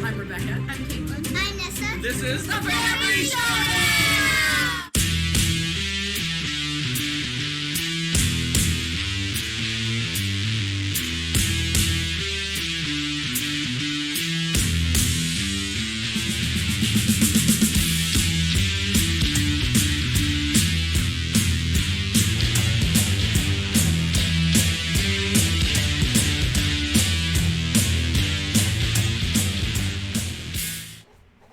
I'm Rebecca. I'm Caitlin. I'm Nessa. This is the Family Showdown!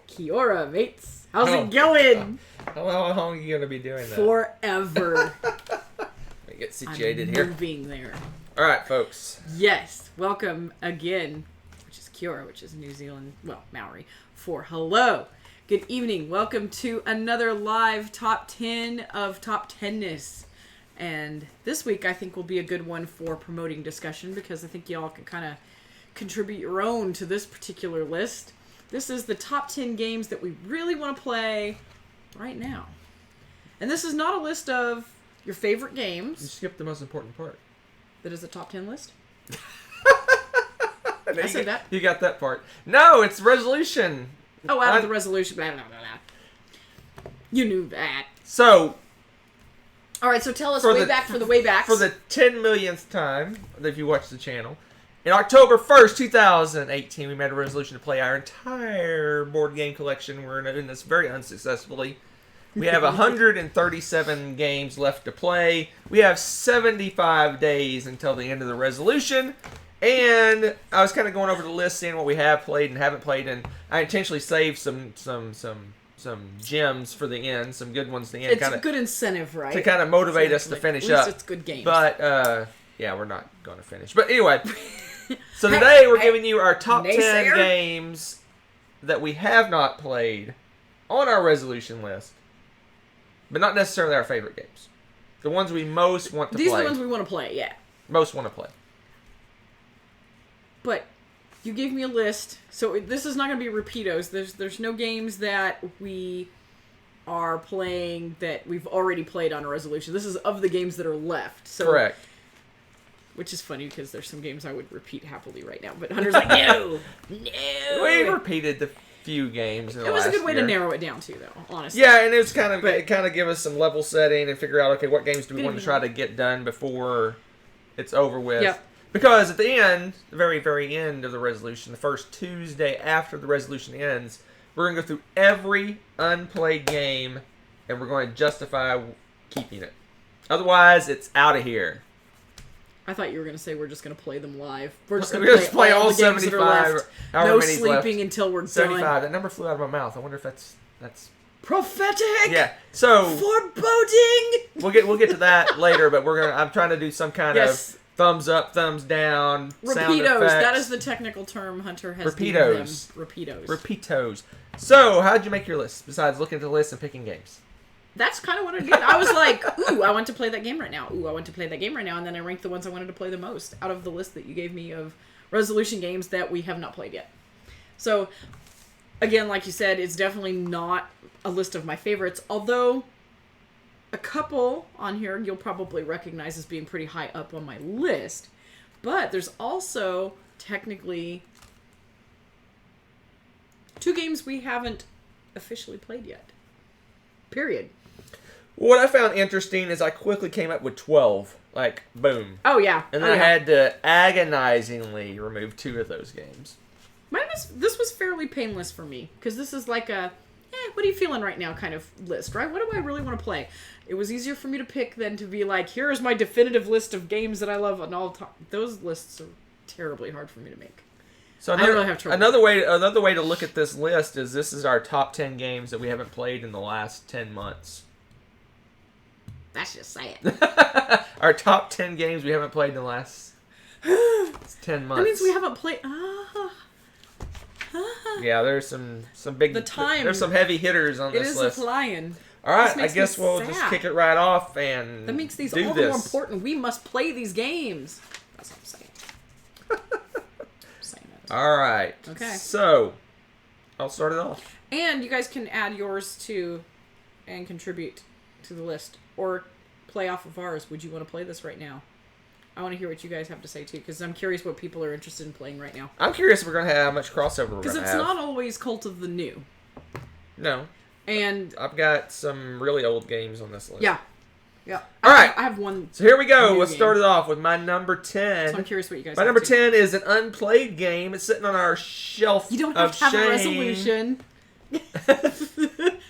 Kia ora, mates. How's it going? How long are you going to be doing that? Forever. Let me get situated here. Moving there. All right, folks. Yes, welcome again, which is Kia ora, which is New Zealand, well, Maori, for hello. Good evening. Welcome to another live top 10 of top 10ness. And this week I think will be a good one for promoting discussion because I think y'all can kind of contribute your own to this particular list. This is the top 10 games that we really want to play right now. And this is not a list of your favorite You games. skipped the most important part. That is a top 10 list. I said that. You got that part. No, it's resolution. Oh, out of the resolution. Blah, blah, blah, blah. You knew that. So, All right, so tell us For way the- back for the way backs. for the 10 millionth time, if you watch the channel, in October 1st, 2018, we made a resolution to play our entire board game collection. We're doing this very unsuccessfully. We have 137 games left to play. We have 75 days until the end of the resolution. And I was kind of going over the list, seeing what we have played and haven't played, and I intentionally saved some gems for the end, some good ones at the end. It's a good incentive, right? To kind of motivate us to finish at least up. it's good games. But, yeah, we're not going to finish. But anyway, so today we're giving you our top 10 naysayer. games that we have not played on our resolution list, but not necessarily our favorite games. The ones we most want to These play. are the ones we want to play, yeah. Most want to play. But you gave me a list, so this is not going to be repeatos. There's no games that we are playing that we've already played on a resolution. This is of the games that are left. So, Correct. Which is funny because there's some games I would repeat happily right now. But Hunter's like, no! We repeated the few games in the It was a last good way year. to narrow it down, too, though, honestly. Yeah, and it was kind of give us some level setting and figure out, okay, what games do we Good want to evening. try to get done before it's over with. Yep. Because at the end, the very, very end of the resolution, the first Tuesday after the resolution ends, we're going to go through every unplayed game, and we're going to justify keeping it. Otherwise, it's out of here. I thought you were going to say we're just going to play them live. We're just We're going to just play play all all the games that are 75, left. however No many's sleeping left. until we're 75. done. That number flew out of my mouth. I wonder if that's Prophetic! yeah. So Foreboding! we'll get to that later, but I'm trying to do some kind Yes. of thumbs up, thumbs down, sound Repeatos. effects. That is the technical term Hunter has given them. Repeatos. Repeatos. Repeatos. So, how'd you make your list, besides looking at the list and picking games? That's kind of what I did. I was like, ooh, I want to play that game right now. Ooh, I want to play that game right now. And then I ranked the ones I wanted to play the most out of the list that you gave me of resolution games that we have not played yet. So, again, like you said, it's definitely not a list of my favorites. Although, a couple on here you'll probably recognize as being pretty high up on my list. But there's also, technically, 2 games we haven't officially played yet. Period. What I found interesting is I quickly came up with 12. Like, boom. Oh, yeah. And then Oh, I yeah. had to agonizingly remove 2 of those games. This was fairly painless for me, because this is like a, what are you feeling right now kind of list, right? What do I really want to play? It was easier for me to pick than to be like, here's my definitive list of games that I love on all time. Those lists are terribly hard for me to make. So I really have trouble. Another way to look at this list is this is our top 10 games that we haven't played in the last 10 months. That's just sad. Our top 10 games we haven't played in the last 10 months. That means we haven't played... Yeah, there's some big... The time- There's some heavy hitters on It this is list. flying. All right, This I makes guess me we'll sad. just kick it right off and That makes these do all the this. more important. We must play these games. That's what I'm saying. I'm saying that. All right. Okay. So, I'll start it off. And you guys can add yours too and contribute to the list. Or play off of ours. Would you want to play this right now? I want to hear what you guys have to say too, because I'm curious what people are interested in playing right now. I'm curious if we're going to have how much crossover we're going to have. Because it's not always Cult of the New. No. And I've got some really old games on this list. yeah. All right. I have one. So here we go. new Let's game. start it off with my number 10. So I'm curious what you guys My have number to. 10 is an unplayed game. It's sitting on our shelf. You don't have of to have shame. a resolution.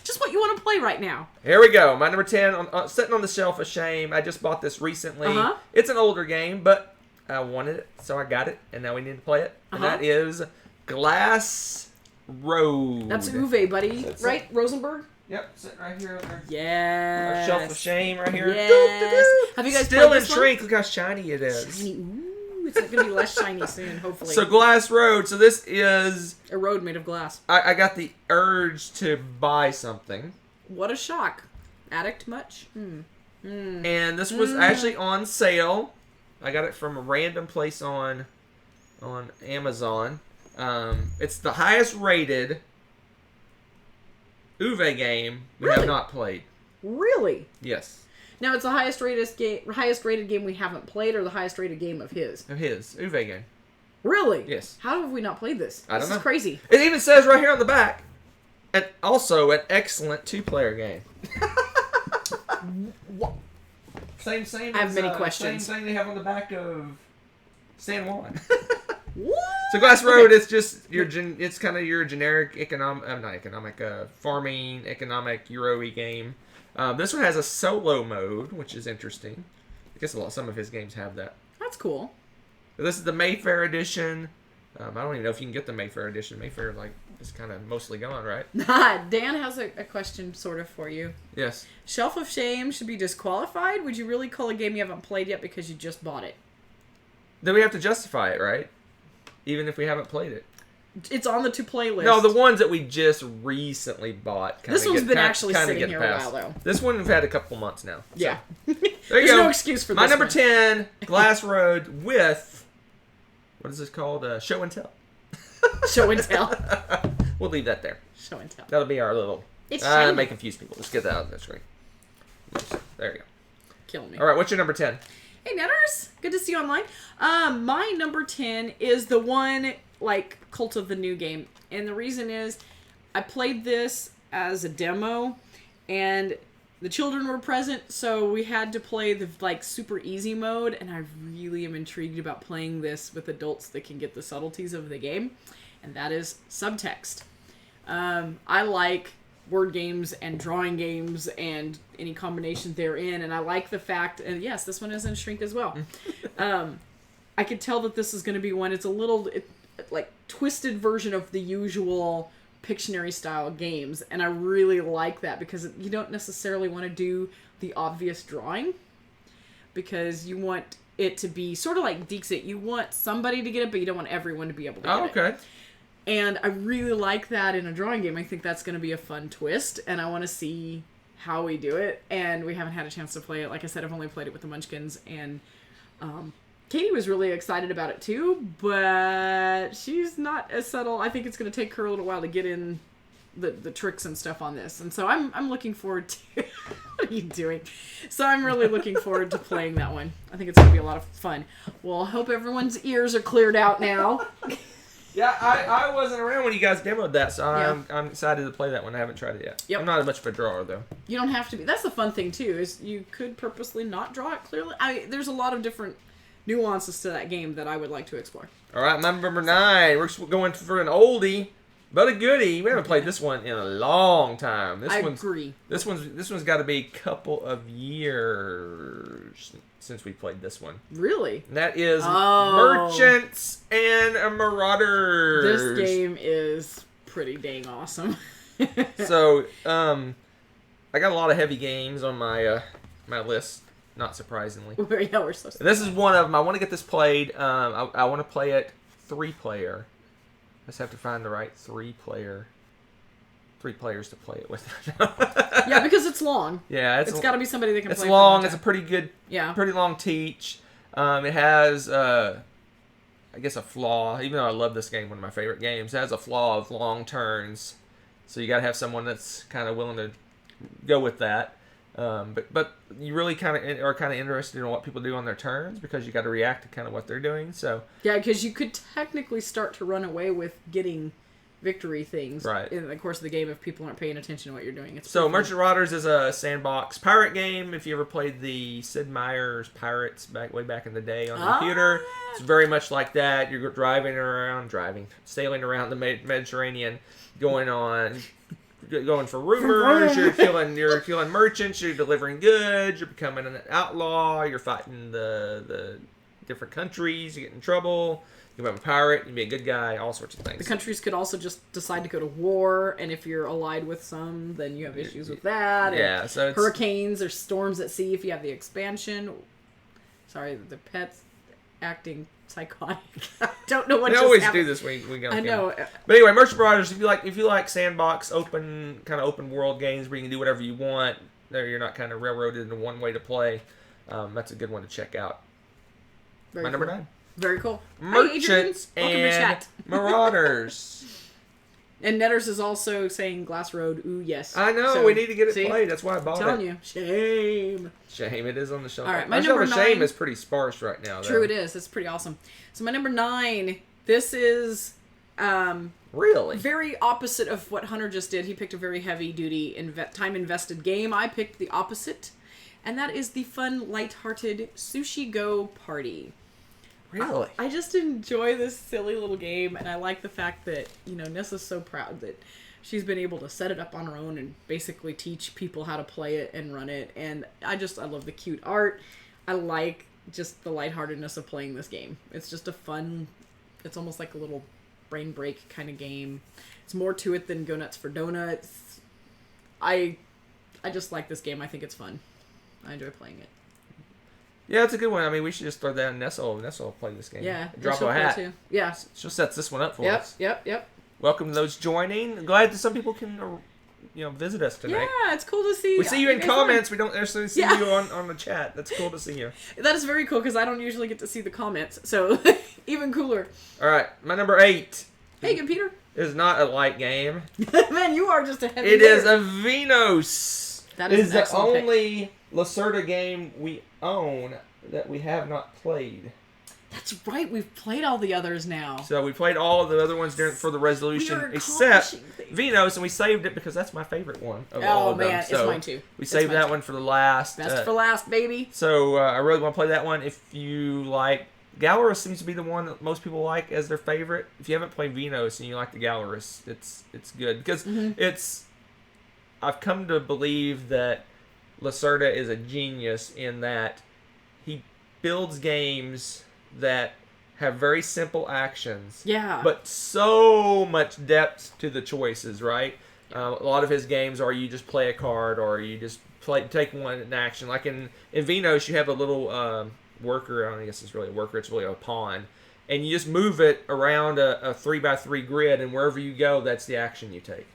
Just what you want to play right now. Here we go. My number 10, sitting on the shelf of shame. I just bought this recently. Uh-huh. It's an older game, but I wanted it, so I got it, and now we need to play it. And Uh-huh. that is Glass Road. That's Uwe, buddy. That's right? Rosenberg? Yep, sitting right here. Our Yes. shelf of shame right here. Yes. Doo-doo-doo. Have you guys Still played in this one? shrink. Look how shiny it is. Shiny. Ooh, it's going to be less shiny soon, hopefully. So Glass Road. So this is... A road made of glass. I got the urge to buy something. What a shock. Addict much? And this was actually on sale. I got it from a random place on Amazon. It's the highest rated Uwe game we have Really? not played. Really? Yes. Now, it's the highest rated game we haven't played, or the highest rated game of his? Of his Uwe game. Really? Yes. How have we not played this? I don't This know. is crazy. It even says right here on the back, and also an excellent 2-player game. What? Same. I have many questions. Same thing they have on the back of San Juan. What? So Glass Road, Okay. it's just it's kind of your generic farming economic Euro-y game. This one has a solo mode, which is interesting. I guess some of his games have that. That's cool. But this is the Mayfair edition. I don't even know if you can get the Mayfair edition. Mayfair is kind of mostly gone, right? Dan has a question sort of for you. Yes. Shelf of Shame should be disqualified? Would you really call a game you haven't played yet because you just bought it? Then we have to justify it, right? Even if we haven't played it. It's on the to-play list. No, the ones that we just recently bought. This one's been actually sitting here a past. while, though. This one we've had a couple months now. So. Yeah. There you There's go. no excuse for My this number one. 10, Glass Road with, what is this called? Show and Tell. Show and tell. We'll leave that there. Show and tell. That'll be our little... It's I shiny. may confuse people. Let's get that out of the screen. There you go. Killing me. All right, what's your number 10? Hey, Netters. Good to see you online. My number 10 is the one, Cult of the New game. And the reason is, I played this as a demo, and the children were present, so we had to play the, super easy mode, and I really am intrigued about playing this with adults that can get the subtleties of the game, and that is Subtext. I like word games and drawing games and any combination therein, and I like the fact, and yes, this one is in shrink as well. I could tell that this is going to be one, it's a little, twisted version of the usual Pictionary style games, and I really like that because you don't necessarily want to do the obvious drawing because you want it to be sort of like Dixit. You want somebody to get it, but you don't want everyone to be able to get it. Okay. And I really like that in a drawing game. I think that's going to be a fun twist, and I want to see how we do it. And we haven't had a chance to play it. Like I said, I've only played it with the Munchkins, and Katie was really excited about it too, but she's not as subtle. I think it's going to take her a little while to get in the tricks and stuff on this. And so I'm looking forward to... What are you doing? So I'm really looking forward to playing that one. I think it's going to be a lot of fun. Well, I hope everyone's ears are cleared out now. Yeah, I wasn't around when you guys demoed that, so Yeah. I'm excited to play that one. I haven't tried it yet. Yep. I'm not much of a drawer, though. You don't have to be. That's the fun thing, too, is you could purposely not draw it clearly. There's a lot of different nuances to that game that I would like to explore. All right, my number 9. We're going for an oldie, but a goodie. We haven't played this one in a long time. I agree. This one's got to be a couple of years since we played this one. Really? And that is Oh. Merchants and Marauders. This game is pretty dang awesome. So, I got a lot of heavy games on my my list. Not surprisingly. Yeah, we're so And this is one of them. I want to get this played. I want to play it 3-player. I just have to find the right 3-players to play it with. Yeah, because it's long. Yeah, It's got to be somebody that can It's play long. for It's a pretty good, Yeah. pretty long teach. It has, I guess, a flaw. Even though I love this game, one of my favorite games, it has a flaw of long turns. So you got to have someone that's kind of willing to go with that. But you really kind of are kind of interested in what people do on their turns because you got to react to kind of what they're doing. So yeah, because you could technically start to run away with getting victory things in the course of the game if people aren't paying attention to what you're doing. So Merchant Marauders is a sandbox pirate game. If you ever played the Sid Meier's Pirates way back in the day on the computer, it's very much like that. You're sailing around the Mediterranean, going for rumors. You're killing merchants. You're delivering goods. You're becoming an outlaw. You're fighting the different countries. You get in trouble. You become a pirate. You be a good guy. All sorts of things. The countries could also just decide to go to war, and if you're allied with some, then you have issues with that. Yeah, so it's hurricanes or storms at sea if you have the expansion. Sorry, the pet's acting psychotic. I don't know what. They always do this. We go. I know. But anyway, Merchant Marauders. If you like sandbox, open world games where you can do whatever you want, there you're not kind of railroaded into one way to play. That's a good one to check out. My number 9. Very cool. Merchants and Marauders. And Netters is also saying Glass Road. Ooh, yes. I know. So, we need to get it played. That's why I bought it. I'm telling you. Shame. It is on the shelf. All right, my number 9. Shame is pretty sparse right now, though. True, it is. It's pretty awesome. So my number 9, this is really very opposite of what Hunter just did. He picked a very heavy-duty, time-invested game. I picked the opposite, and that is the fun, lighthearted Sushi Go Party. Really? I just enjoy this silly little game, and I like the fact that, Nessa's so proud that she's been able to set it up on her own and basically teach people how to play it and run it. And I love the cute art. I like just the lightheartedness of playing this game. It's just it's almost like a little brain break kind of game. It's more to it than Go Nuts for Donuts. I just like this game. I think it's fun. I enjoy playing it. Yeah, it's a good one. I mean, we should just throw that in Nessa will play this game. Yeah. Drop a hat. Too. Yeah. She'll set this one up for us. Yep. Welcome to those joining. Glad that some people can, visit us tonight. Yeah, it's cool to see. We see you in comments. We don't necessarily see you on the chat. That's cool to see you. That is very cool because I don't usually get to see the comments. So, even cooler. All right, my number 8. Hey, good Peter. Is not a light game. Man, you are just a heavy It is a Vinhos. That is the only Lacerda game we own that we have not played. That's right. We've played all the others now. So we played all of the other ones for the resolution except Vinhos, and we saved it because that's my favorite one of all of them. Oh, man. So it's mine too. We saved that one for the last. Best for last, baby. So I really want to play that one. If you like... Gallerus seems to be the one that most people like as their favorite. If you haven't played Vinhos and you like the Gallerus, it's good. Because I've come to believe that Lacerda is a genius in that he builds games that have very simple actions. Yeah. But so much depth to the choices, right? A lot of his games are you just play a card or you just take one in action. Like in Vinhos, you have a little... worker, I don't guess it's really a worker, it's really a pawn, and you just move it around a 3x3 grid, and wherever you go, that's the action you take.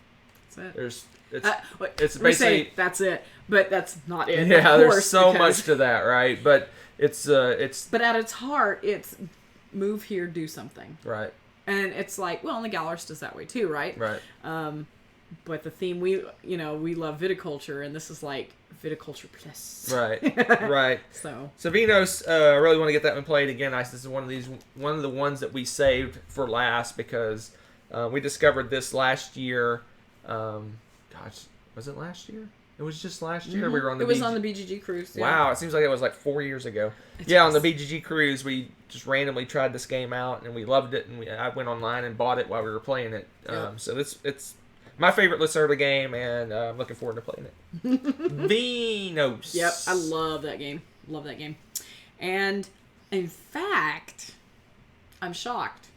That's it. It's basically that's it, but that's not it. Yeah, there's so much to that, right? But it's but at its heart, it's move here, do something, right? And it's like, well, and the Gallerist is that way too, right? Right. But the theme we love viticulture, and this is like viticulture plus. Right. Right. So Vinhos, I really want to get that one played again. This is one of the ones that we saved for last because we discovered this last year. Was it last year? It was just last year. We were on the. It was on the BGG cruise. Yeah. Wow, it seems like it was like 4 years ago. On the BGG cruise, we just randomly tried this game out and we loved it, and I went online and bought it while we were playing it. So it's my favorite Lacerda game, and I'm looking forward to playing it. Vinhos. Yep, I love that game. Love that game. And, in fact, I'm shocked.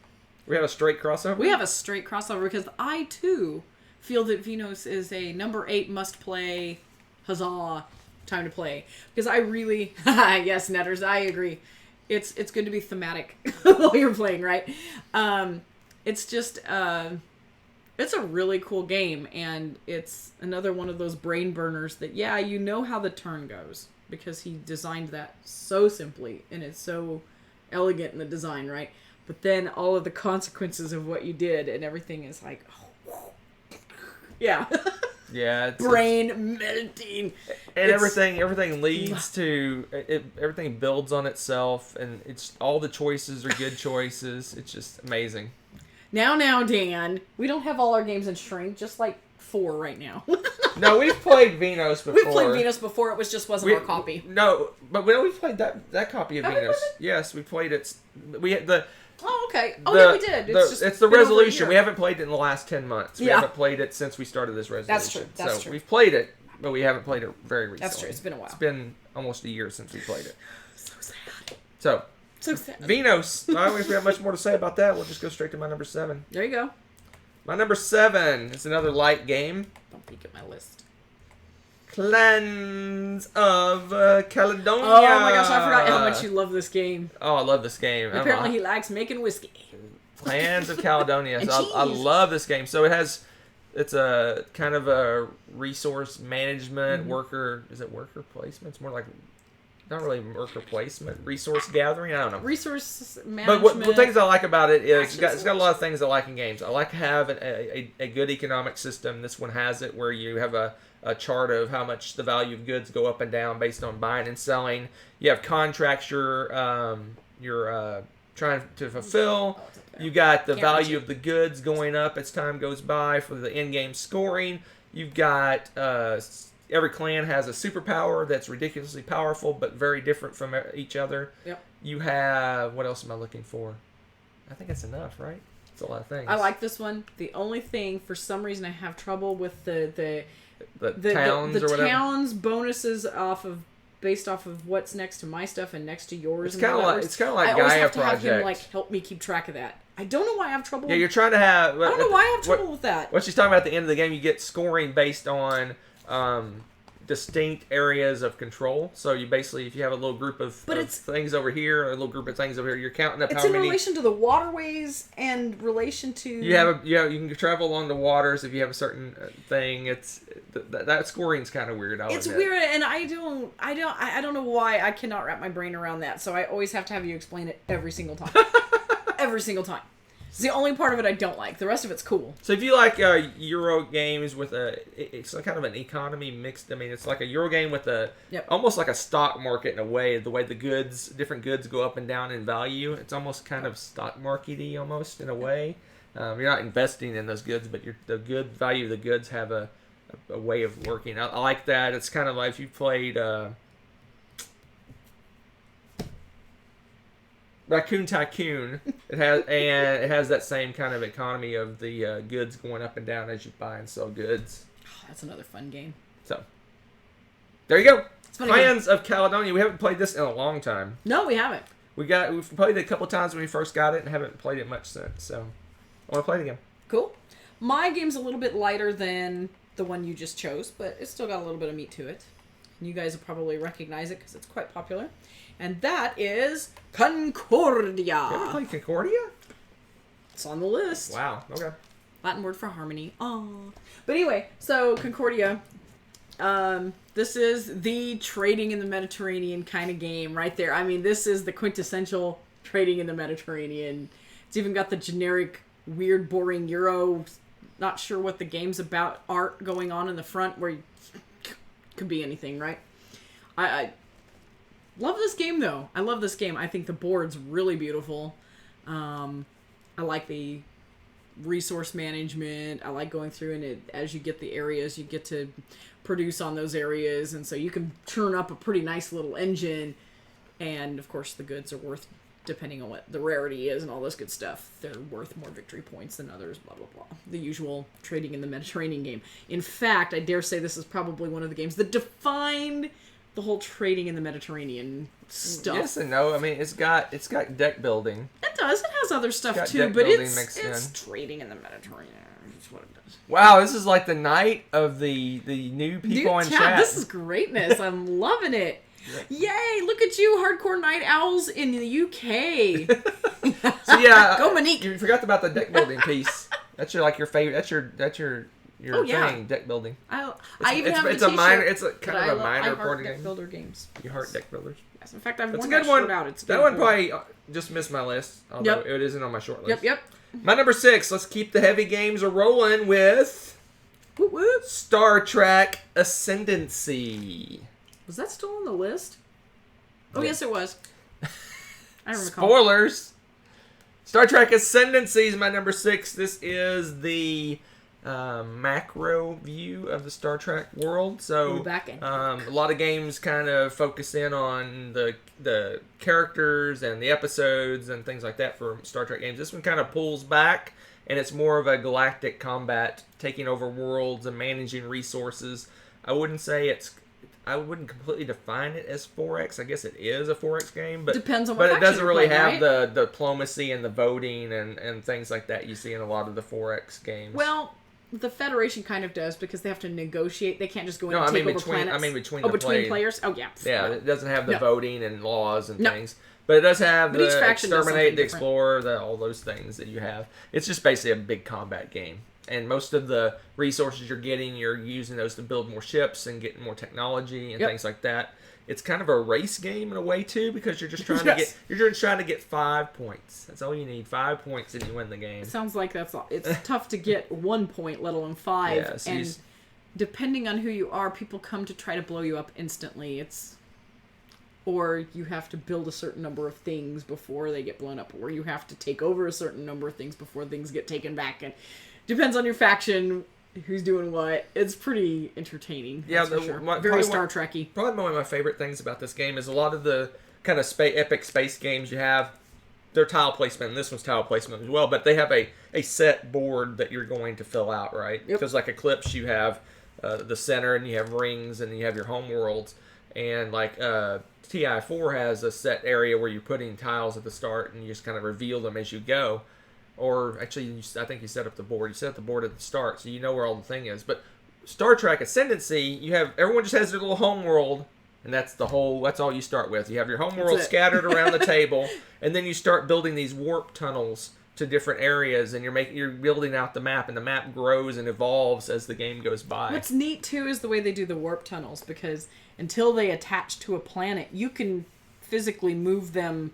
We have a straight crossover? We have a straight crossover because I, too, feel that Vinhos is a number 8 must-play, huzzah, time to play. Because I really... yes, Netters, I agree. It's good to be thematic while you're playing, right? It's just... it's a really cool game, and it's another one of those brain burners that, you know how the turn goes, because he designed that so simply, and it's so elegant in the design, right? But then all of the consequences of what you did and everything is like, yeah. Yeah, brain melting. And everything leads to everything builds on itself, and it's all the choices are good choices. It's just amazing. Now, Dan, we don't have all our games in shrink, just like 4 right now. No, we've played Vinhos before. We've played Vinhos before. It wasn't our copy. No, but we've played that copy of Have we Vinhos. played it? Yes, we played it. We had the. Oh, okay. Yeah, we did. It's the resolution. We haven't played it in the last 10 months. We Yeah. haven't played it since we started this resolution. That's true. We've played it, but we haven't played it very recently. That's true. It's been a while. It's been almost a year since we played it. So sad. So sad. Vinhos. I don't think we have much more to say about that. We'll just go straight to my number 7. There you go. My number 7 is another light game. Don't peek at my list. Clans of Caledonia. Oh my gosh, I forgot how much you love this game. Oh, I love this game. Apparently he likes making whiskey. Clans of Caledonia. And So I cheese. love this game. So it's a kind of a resource management worker. Is it worker placement? It's more like not really worker placement, resource gathering. I don't know. Resource But management. what things I like about it is Action it's got a lot of things I like in games. I like having a good economic system. This one has it where you have a chart of how much the value of goods go up and down based on buying and selling. You have contracts you're trying to fulfill. You got the value of the goods going up as time goes by for the in-game scoring. You've got every clan has a superpower that's ridiculously powerful but very different from each other. Yep. You have, what else am I looking for? I think that's enough, right? It's a lot of things. I like this one. The only thing, for some reason, I have trouble with the towns or whatever. towns bonuses based off of what's next to my stuff and next to yours. It's kind of like I always Gaia have to Project. have him help me keep track of that. I don't know why I have trouble. Yeah, you're trying to have. I don't know why I have trouble with that. What she's talking about at the end of the game, you get scoring based on distinct areas of control. So you basically, if you have a little group of things over here, or a little group of things over here, you're counting up it's how in many. relation to the waterways and relation to. You can travel along the waters if you have a certain thing. It's that scoring's kind of weird. It's weird, and I don't know why I cannot wrap my brain around that. So I always have to have you explain it every single time. Every single time. It's the only part of it I don't like. The rest of it's cool. So if you like Euro games with it's kind of an economy mixed. I mean, it's like a Euro game with almost like a stock market in a way. The way different goods go up and down in value. It's almost kind of stock markety almost in a way. You're not investing in those goods, but the good value of the goods have a way of working. I like that. It's kind of like if you played Raccoon Tycoon. It has that same kind of economy of the goods going up and down as you buy and sell goods. Oh, that's another fun game. So there you go. Funny Clans of Caledonia. We haven't played this in a long time. No, we haven't. We've played it a couple times when we first got it and haven't played it much since. So I want to play it again. Cool. My game's a little bit lighter than the one you just chose, but it's still got a little bit of meat to it. And you guys will probably recognize it because it's quite popular. And that is Concordia. You ever played Concordia? It's on the list. Wow. Okay. Latin word for harmony. Oh. But anyway, so Concordia. This is the trading in the Mediterranean kind of game right there. I mean, this is the quintessential trading in the Mediterranean. It's even got the generic, weird, boring Euro, not sure what the game's about art going on in the front where you could be anything, right? I love this game, though. I love this game. I think the board's really beautiful. I like the resource management. I like going through, and as you get the areas, you get to produce on those areas, and so you can turn up a pretty nice little engine. And of course, the goods are worth, depending on what the rarity is and all this good stuff, they're worth more victory points than others, blah, blah, blah. The usual trading in the Mediterranean game. In fact, I dare say this is probably one of the games that defined the whole trading in the Mediterranean stuff. Yes and no. I mean, it's got deck building. It does. It has other stuff got too, deck but building it's mixed in. trading in the Mediterranean. That's what it does. Wow, this is like the night of the new people in chat. This is greatness. I'm loving it. Yay! Look at you, hardcore night owls in the UK. So yeah, Go Monique. You forgot about the deck building piece. That's your favorite. That's your Oh, yeah. thing. Deck building. I even have it's the a minor. t-shirt It's a kind that of a minor I board heart deck game. builder games. You heart deck builders. Yes, in fact, I've That's worn a good that one. shirt out. It's a that good one board. probably just missed my list. Although it isn't on my short list. Yep. My number 6. Let's keep the heavy games a rolling with Whoop, whoop. Star Trek Ascendancy. Was that still on the list? Oh, Yeah. yes, it was. I don't recall. Spoilers. Star Trek Ascendancy is my number 6. This is the macro view of the Star Trek world. So We're back in. a lot of games kind of focus in on the characters and the episodes and things like that for Star Trek games. This one kind of pulls back, and it's more of a galactic combat, taking over worlds and managing resources. I wouldn't completely define it as 4X. I guess it is a 4X game, but Depends on what but it doesn't faction really you're playing, have the diplomacy and the voting and things like that you see in a lot of the 4X games. Well, the Federation kind of does because they have to negotiate. They can't just go in No, and I take mean over between- planets. I mean between oh, the between players? Oh, yeah. yeah, No. it doesn't have the No. voting and laws and No. things. But it does have But each the faction does exterminate, something the different. explorer, all those things that you have. It's just basically a big combat game. And most of the resources you're getting, you're using those to build more ships and get more technology and Yep. things like that. It's kind of a race game in a way too, because you're just trying Yes. you're just trying to get 5 points. That's all you need. 5 points and you win the game. It sounds like that's all. It's tough to get 1 point, let alone 5. Yeah, so and depending on who you are, people come to try to blow you up instantly. Or you have to build a certain number of things before they get blown up, or you have to take over a certain number of things before things get taken back. And depends on your faction, who's doing what. It's pretty entertaining. Yeah, that's for sure. probably Very one- Star Trek-y. Probably one of my favorite things about this game is a lot of the kind of epic space games you have. Their tile placement, and this one's tile placement as well, but they have a set board that you're going to fill out, right? Yep. Because like Eclipse, you have the center, and you have rings, and you have your home worlds, and like TI4 has a set area where you're putting tiles at the start, and you just kind of reveal them as you go. Or actually, I think you set up the board. You set up the board at the start, so you know where all the thing is. But Star Trek Ascendancy, everyone just has their little home world, and that's all you start with. You have your home world it. scattered around the table, and then you start building these warp tunnels to different areas, and you're building out the map, and the map grows and evolves as the game goes by. What's neat too is the way they do the warp tunnels, because until they attach to a planet, you can physically move them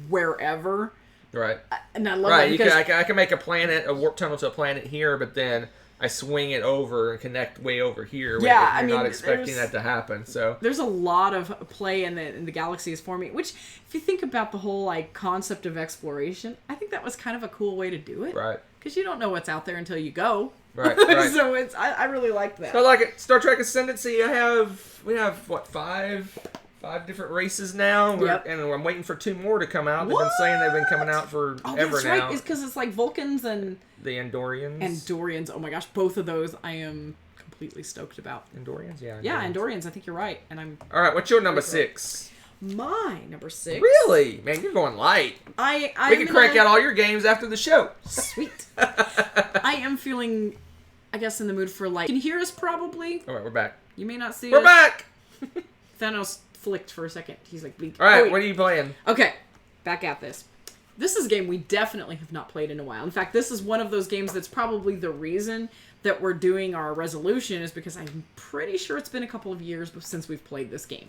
wherever. Right. And I love Right. that because I can make a warp tunnel to a planet here, but then I swing it over and connect way over here. Yeah, you're I mean, not expecting there's- that to happen. So there's a lot of play in the galaxy is forming, which if you think about the whole like concept of exploration, I think that was kind of a cool way to do it. right, Because you don't know what's out there until you go. right, right. So I really like that. So like it. Star Trek Ascendancy, we have what, five different races now, Yep. and I'm waiting for 2 more to come out. They've What? been saying they've been coming out for Oh, ever that's now. right. It's because it's like Vulcans and The Andorians. Oh my gosh, both of those I am completely stoked about. Andorians, yeah. Yeah, Andorians. I think you're right, and I'm All right, what's your number 6? my number 6. Really, man, you're going light. I We can crank out all your games after the show. Sweet. I am feeling, I guess, in the mood for light. You can hear us probably. All right, we're back. You may not see We're us. back. Thanos flicked for a second. He's like, blink. All right, Oh, wait. what are you playing? Okay, back at this. This is a game we definitely have not played in a while. In fact, this is one of those games that's probably the reason that we're doing our resolution is because I'm pretty sure it's been a couple of years since we've played this game.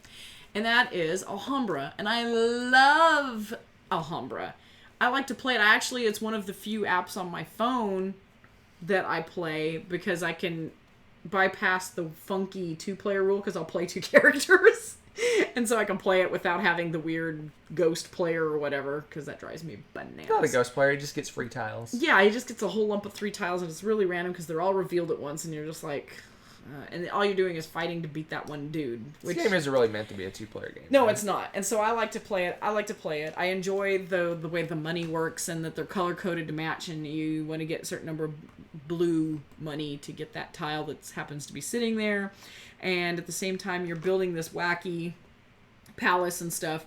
And that is Alhambra. And I love Alhambra. I like to play it. It's one of the few apps on my phone that I play because I can bypass the funky 2-player rule because I'll play 2 characters. And so I can play it without having the weird ghost player or whatever, because that drives me bananas. Not a ghost player, he just gets free tiles. Yeah, he just gets a whole lump of 3 tiles, and it's really random because they're all revealed at once, and you're just like... and all you're doing is fighting to beat that one dude. This game isn't really meant to be a 2-player game. No, it's not. And so I like to play it. I enjoy the way the money works and that they're color-coded to match, and you want to get a certain number of blue money to get that tile that happens to be sitting there. And at the same time, you're building this wacky palace and stuff.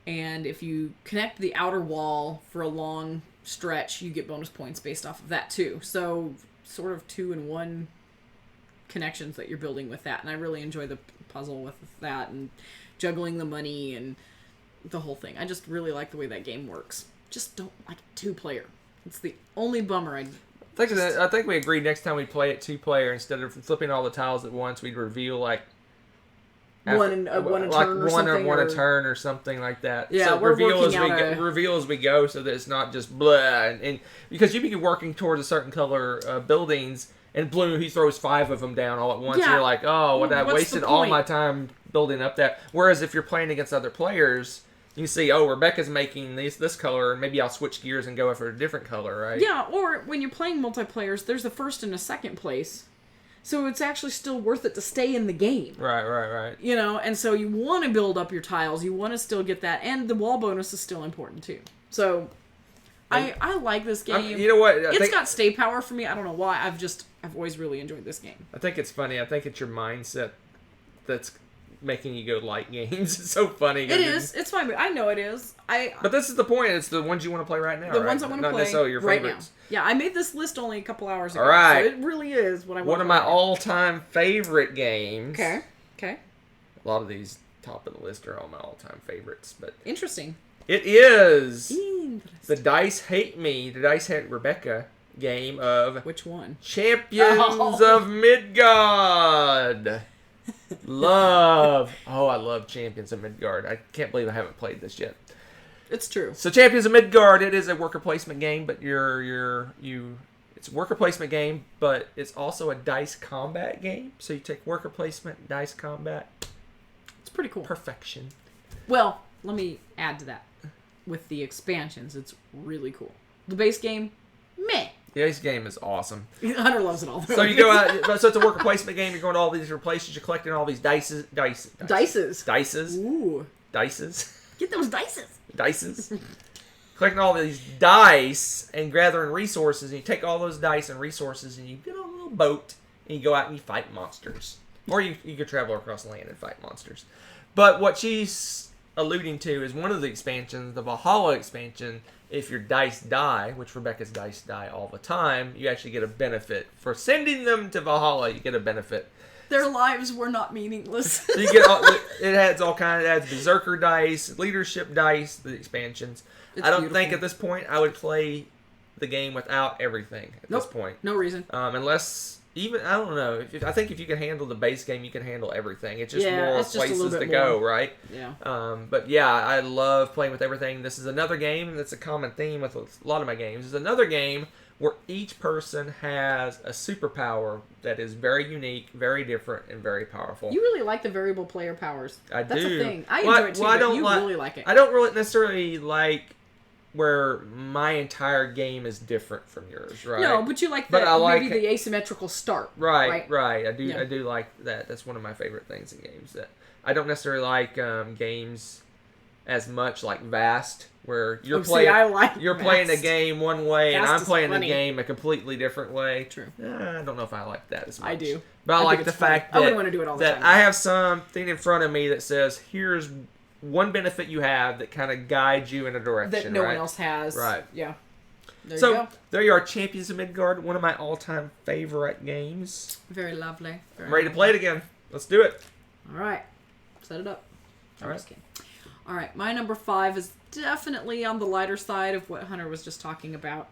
And if you connect the outer wall for a long stretch, you get bonus points based off of that too. So sort of 2-in-1 connections that you're building with that. And I really enjoy the puzzle with that and juggling the money and the whole thing. I just really like the way that game works. Just don't like a 2-player. It's the only bummer I think we agreed next time we play it 2-player, instead of flipping all the tiles at once, we'd reveal like one a turn or something. One a turn or something like that. Yeah, so we're reveal working reveal as we go, so that it's not just blah. And because you be working towards a certain color buildings, And Blue, he throws 5 of them down all at once. Yeah. You're like, oh, what I What's wasted the all point? my time building up that. Whereas if you're playing against other players, you can see, oh, Rebecca's making this color, and maybe I'll switch gears and go for a different color, right? Yeah, or when you're playing multiplayers, there's a first and a second place. So it's actually still worth it to stay in the game. Right. You know, and so you want to build up your tiles. You want to still get that. And the wall bonus is still important, too. So I like this game. You know what? It's got stay power for me. I don't know why. I've always really enjoyed this game. I think it's funny. I think it's your mindset that's making you go light games. It's so funny. It is. It's fine. I know it is. But this is the point. It's the ones you want to play right now. The right? ones I want to Not play necessarily your right now. favorites. Yeah, I made this list only a couple hours ago. All right. So it really is what I want. One of my all-time favorite games. Okay. A lot of these top of the list are all my all-time favorites, but Interesting. it is Interesting. the Dice Hate Me, the Dice Hate Rebecca game of Which one? Champions Oh. of Midgard. I love Champions of Midgard. I can't believe I haven't played this yet. It's true. So Champions of Midgard, it is a worker placement game, but it's a worker placement game, but it's also a dice combat game. So you take worker placement, dice combat, It's pretty cool. perfection. Well, let me add to that. With the expansions, it's really cool. The base game, meh. The dice game is awesome. Hunter loves it all. So you go out, so it's a worker placement game. You're going to all these different places. You're collecting all these dices. Dices. Ooh. Dices. Get those dices. Dices. Collecting all these dice and gathering resources. And you take all those dice and resources and you get on a little boat and you go out and you fight monsters. Or you could travel across land and fight monsters. But what she's alluding to is one of the expansions, the Valhalla expansion. If your dice die, which Rebecca's dice die all the time, you actually get a benefit. For sending them to Valhalla, you get a benefit. Their lives were not meaningless. So you get it adds all kinds. It adds berserker dice, leadership dice, the expansions. It's I don't beautiful. think at this point I would play the game without everything at this point. No reason. Unless even I don't know. I think if you can handle the base game, you can handle everything. It's just more it's just a little places bit to go, more. right? Yeah. But yeah, I love playing with everything. This is another game that's a common theme with a lot of my games. It's another game where each person has a superpower that is very unique, very different, and very powerful. You really like the variable player powers. I That's do. a thing. I enjoy it too, but you really like it. I don't really necessarily like where my entire game is different from yours, right? No, but you like But that I like maybe the asymmetrical start. Right. I do. Yeah. I do like that. That's one of my favorite things in games. That I don't necessarily like games as much like Vast, where you're playing. I like you're playing a Vast. game one way, and Vast I'm is playing funny. the game a completely different way. True. I don't know if I like that as much. I do. But I I like think the it's funny. fact I that wouldn't want to do it all the time. I have something in front of me that says, "Here's one benefit you have that kind of guides you in a direction that no right? one else has. Right. Yeah. There So you go. there you are, Champions of Midgard, one of my all-time favorite games. Very lovely. Very I'm ready to lovely. play it again. Let's do it. All right. Set it up. All right. Just kidding. All right. My number 5 is definitely on the lighter side of what Hunter was just talking about.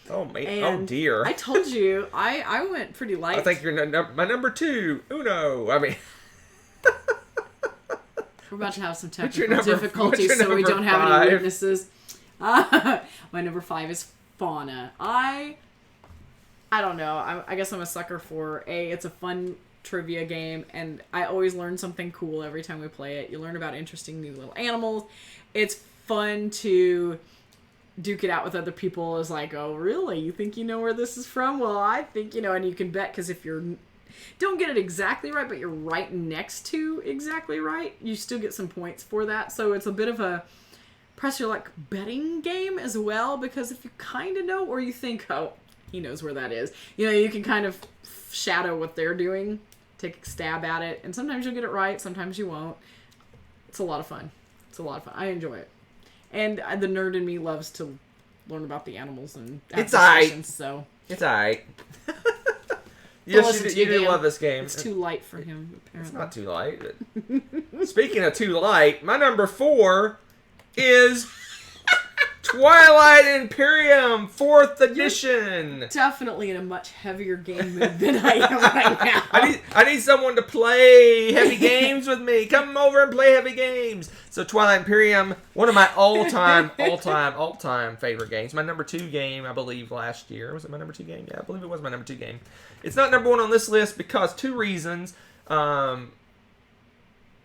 Oh man! And Oh dear! I told you I went pretty light. I think you're my number 2. Uno. I mean, We're about to have some What's your technical number- difficulties, what's your so we number don't have 5? any witnesses. My number 5 is Fauna. I don't know. I guess I'm a sucker for it's a fun trivia game, and I always learn something cool every time we play it. You learn about interesting new little animals. It's fun to duke it out with other people. It's like, oh, really? You think you know where this is from? Well, I think you know, and you can bet, because if you're don't get it exactly right, but you're right next to exactly right, you still get some points for that. So it's a bit of a press your luck betting game as well, because if you kind of know, or you think, oh, he knows where that is, you know, you can kind of shadow what they're doing, take a stab at it, and sometimes you'll get it right, sometimes you won't. It's a lot of fun. I enjoy it. And the nerd in me loves to learn about the animals and It's discussions, so it's alright. Listen Yes, to you you, do Dan. love this game. it's too light for him, It's apparently. not too light. But speaking of too light, my number 4 is Twilight Imperium 4th edition. Definitely in a much heavier game mood than I am right now. I need someone to play heavy games with me. Come over and play heavy games. So Twilight Imperium, one of my all-time favorite games. My number 2 game, I believe, last year. Was it my number 2 game? Yeah, I believe it was my number 2 game. It's not number 1 on this list because 2 reasons.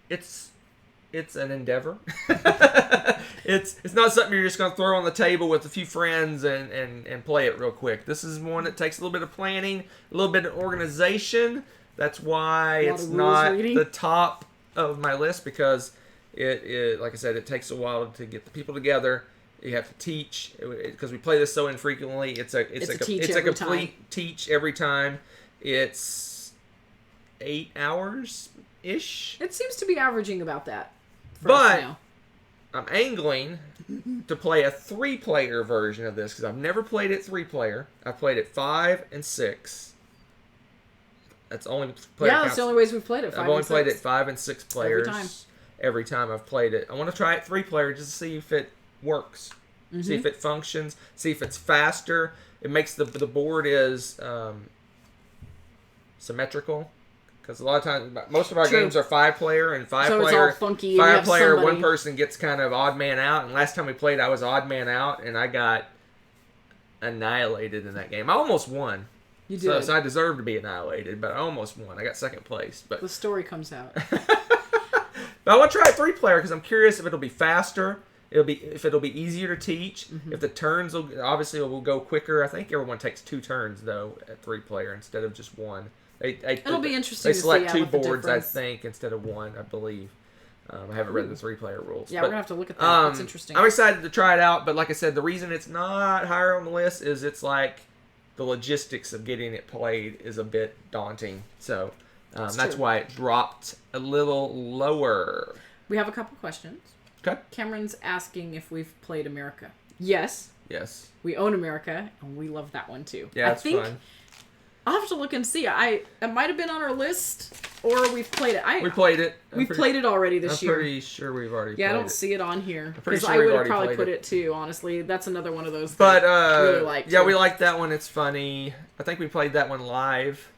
It's an endeavor. It's not something you're just going to throw on the table with a few friends and play it real quick. This is one that takes a little bit of planning, a little bit of organization. That's why it's not the top of my list, because it like I said, it takes a while to get the people together. You have to teach, because we play this so infrequently. It's a complete teach every time. It's 8 hours ish. It seems to be averaging about that. But I'm angling to play a 3-player version of this, because I've never played it 3-player. I've played it 5 and 6. That's the only player. Yeah, that's the only ways we've played it. I've only played it 5 and 6 players. Every time I've played it. I want to try it 3-player just to see if it works. Mm-hmm. See if it functions. See if it's faster. It makes the board is symmetrical. Because a lot of times, most of our games are 5-player, and 5-player, so it's all funky. 5-player, one person gets kind of odd man out. And last time we played, I was odd man out, and I got annihilated in that game. I almost won. You did. So I deserved to be annihilated, but I almost won. I got 2nd place. But the story comes out. But I want to try it 3-player because I'm curious if it'll be faster. If it'll be easier to teach. Mm-hmm. If the turns will go quicker. I think everyone takes 2 turns though at 3-player instead of just 1. It'll be interesting. They select 2 boards, I think, instead of 1, I believe. I haven't read the 3-player rules. Yeah, we're gonna have to look at that. It's interesting. I'm excited to try it out, but like I said, the reason it's not higher on the list is it's like the logistics of getting it played is a bit daunting. So that's why it dropped a little lower. We have a couple questions. Okay. Cameron's asking if we've played America. Yes. Yes. We own America, and we love that one too. Yeah, it's fun. I'll have to look and see. It might have been on our list, or we've played it. We played it. We've played it already this year. I'm pretty sure we've already played it. Yeah, I don't see it on here. Because I would have probably put it too, honestly. That's another one of those that I really like. Yeah, we like that one. It's funny. I think we played that one live.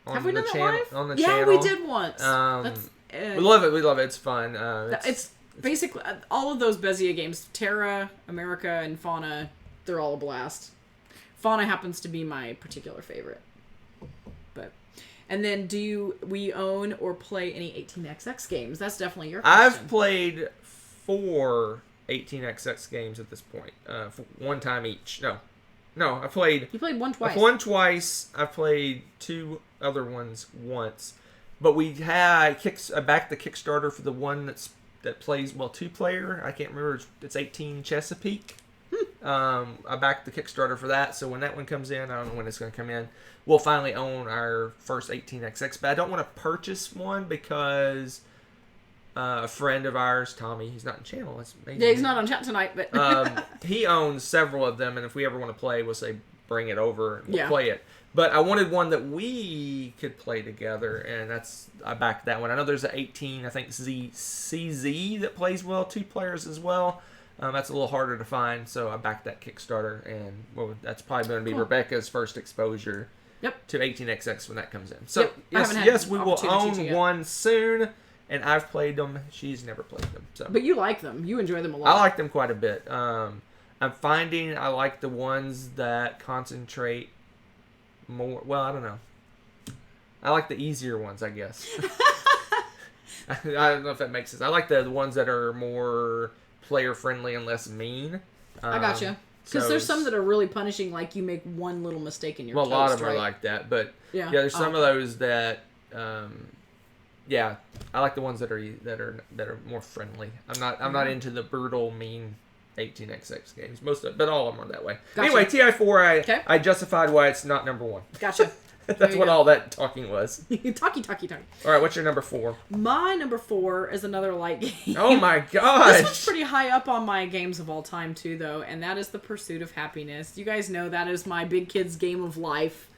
Have we done that live? On the channel. Yeah, we did once. We love it. We love it. It's fun. It's basically all of those Bezier games. Terra, America, and Fauna, they're all a blast. Fauna happens to be my particular favorite. And then, do we own or play any 18xx games? That's definitely your question. I've played 4 18xx games at this point. 1 time each. No, I played... You played 1 twice. I've won twice. I've played 2 other ones once. But I backed the Kickstarter for the one that plays, 2-player. I can't remember. It's 18 Chesapeake. I backed the Kickstarter for that, so when that one comes in, I don't know when it's going to come in, we'll finally own our first 18xx. But I don't want to purchase one because a friend of ours, Tommy, he's not in channel. Yeah, he's not on chat tonight, but he owns several of them, and if we ever want to play, we'll say bring it over and we'll play it. But I wanted one that we could play together, and I backed that one. I know there's an 18, I think CZ that plays well, 2 players as well. That's a little harder to find, so I backed that Kickstarter, and that's probably going to be Rebecca's first exposure to 18xx when that comes in. So yes, we will own one soon, and I've played them. She's never played them. So. But you like them. You enjoy them a lot. I like them quite a bit. I'm finding I like the ones that concentrate more. Well, I don't know. I like the easier ones, I guess. I don't know if that makes sense. I like the ones that are more player friendly and less mean. I gotcha. Because there's some that are really punishing, like you make one little mistake in your toast, a lot of them are like that, but there's some of those that I like the ones that are more friendly. I'm not into the brutal, mean 18xx games. But all of them are that way. Gotcha. Anyway, TI4, I justified why it's not number 1. Gotcha. That's what all that talking was. Talky. All right, what's your number 4? My number 4 is another light game. Oh my gosh! This one's pretty high up on my games of all time too, though, and that is The Pursuit of Happiness. You guys know that is my big kids' game of life,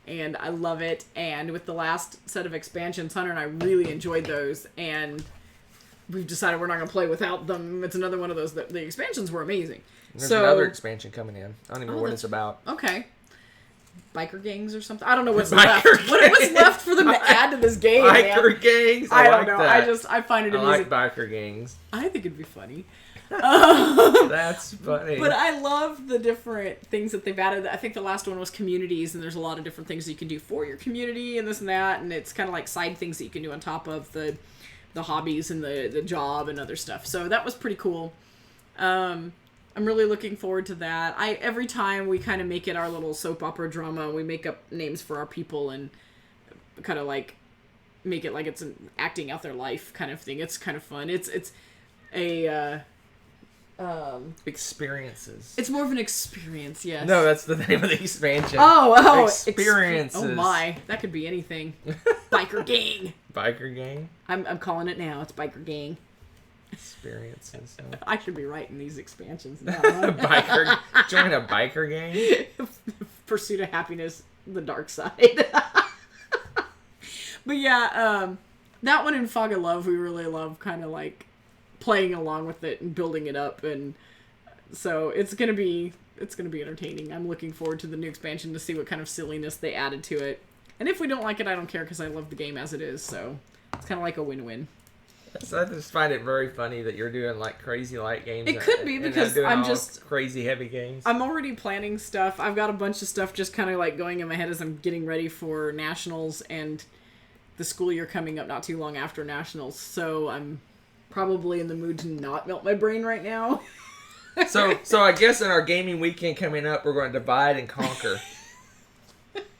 and I love it. And with the last set of expansions, Hunter and I really enjoyed those, and we've decided we're not going to play without them. It's another one of those that the expansions were amazing. There's another expansion coming in. I don't even know what it's about. Okay. biker gangs or something. I don't know what's Biker left. What was left for them to add to this game, Biker man? gangs. I don't like know. That. I find it I amusing. like biker gangs. I think it'd be funny. That's funny. But I love the different things that they've added. I think the last one was communities, and there's a lot of different things that you can do for your community and this and that, and it's kind of like side things that you can do on top of the hobbies and the job and other stuff. So that was pretty cool. I'm really looking forward to that. Every time we kind of make it our little soap opera drama, we make up names for our people and kind of like make it like it's an acting out their life kind of thing. It's kind of fun. It's a experiences. It's more of an experience, yes. No, that's the name of the expansion. Oh, experiences. Oh my, that could be anything. Biker gang. Biker gang. I'm calling it now. It's biker gang. Experiences. I should be writing these expansions now. Join a biker gang. Pursuit of happiness, the dark side. But yeah, that one in Fog of Love, we really love kind of like playing along with it and building it up, and so it's gonna be entertaining. I'm looking forward to the new expansion to see what kind of silliness they added to it. And if we don't like it, I don't care because I love the game as it is. So it's kind of like a win-win. So I just find it very funny that you're doing like crazy light games. It could be because I'm just crazy heavy games. I'm already planning stuff. I've got a bunch of stuff just kind of like going in my head as I'm getting ready for nationals and the school year coming up not too long after nationals. So I'm probably in the mood to not melt my brain right now. So I guess in our gaming weekend coming up, we're going to divide and conquer.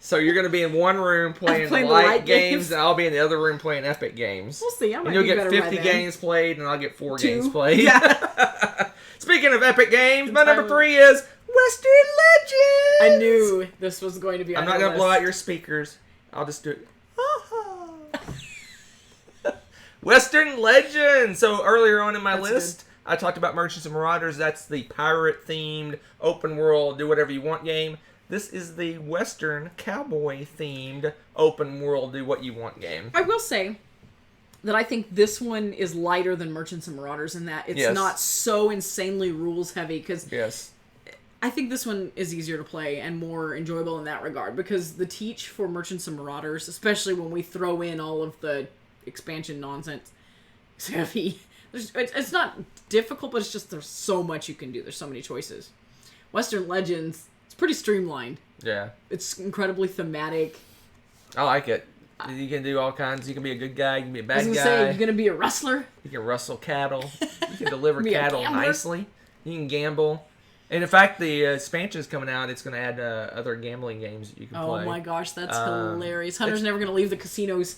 So you're going to be in one room playing light games, and I'll be in the other room playing epic games. We'll see. I might and you'll be get better 50 by then. games played, and I'll get 4 2. games played. Yeah. Speaking of epic games, my number 3 is Western Legends. I knew this was going to be on I'm not your going to list. blow out your speakers. I'll just do it. Western Legends. So earlier on in my list, I talked about Merchants and Marauders. That's the pirate-themed, open-world, do-whatever-you-want game. This is the Western cowboy-themed, open-world, do-what-you-want game. I will say that I think this one is lighter than Merchants and Marauders in that it's not so insanely rules-heavy. Because I think this one is easier to play and more enjoyable in that regard. Because the teach for Merchants and Marauders, especially when we throw in all of the expansion nonsense, is heavy. It's not difficult, but it's just there's so much you can do. There's so many choices. Western Legends, it's pretty streamlined. Yeah. It's incredibly thematic. I like it. You can do all kinds. You can be a good guy. You can be a bad guy. I was going to say, you're going to be a rustler. You can rustle cattle. You can deliver cattle nicely. You can gamble. And in fact, the expansion is coming out. It's going to add other gambling games that you can play. Oh my gosh, that's hilarious. Hunter's never going to leave the casinos.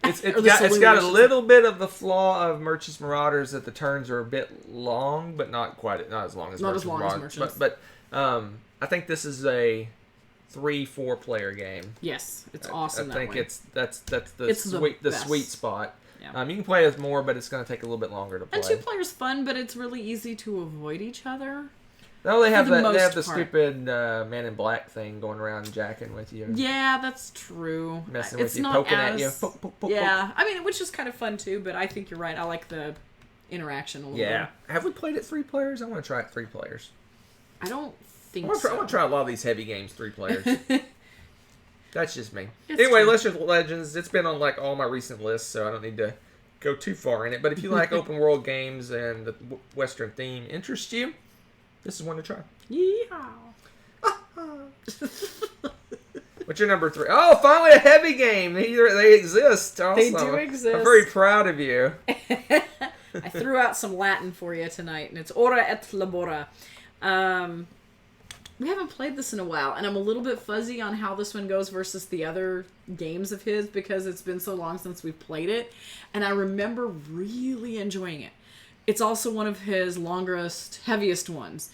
It's got a little bit of the flaw of Merchants Marauders that the turns are a bit long, but not as long as Merchants. But I think this is a 3-4 player game. Yes, it's awesome. I think that's the sweet spot. Yeah. You can play with more, but it's going to take a little bit longer to play. And 2 players fun, but it's really easy to avoid each other. No, they have the stupid Man in Black thing going around jacking with you. Yeah, that's true. Messing with you, poking at you. Poke, poke, poke, poke. I mean, which is kind of fun too, but I think you're right. I like the interaction a little bit. Yeah. Have we played it 3 players? I want to try it 3 players. I don't think I want to try a lot of these heavy games 3 players. That's just me. It's anyway, true. Legends, it's been on like all my recent lists, so I don't need to go too far in it. But if you like open world games and the Western theme interests you, this is one to try. Yeehaw. What's your number 3? Oh, finally a heavy game. They exist also. They do exist. I'm very proud of you. I threw out some Latin for you tonight, and it's Ora et Labora. We haven't played this in a while, and I'm a little bit fuzzy on how this one goes versus the other games of his because it's been so long since we've played it, and I remember really enjoying it. It's also one of his longest, heaviest ones.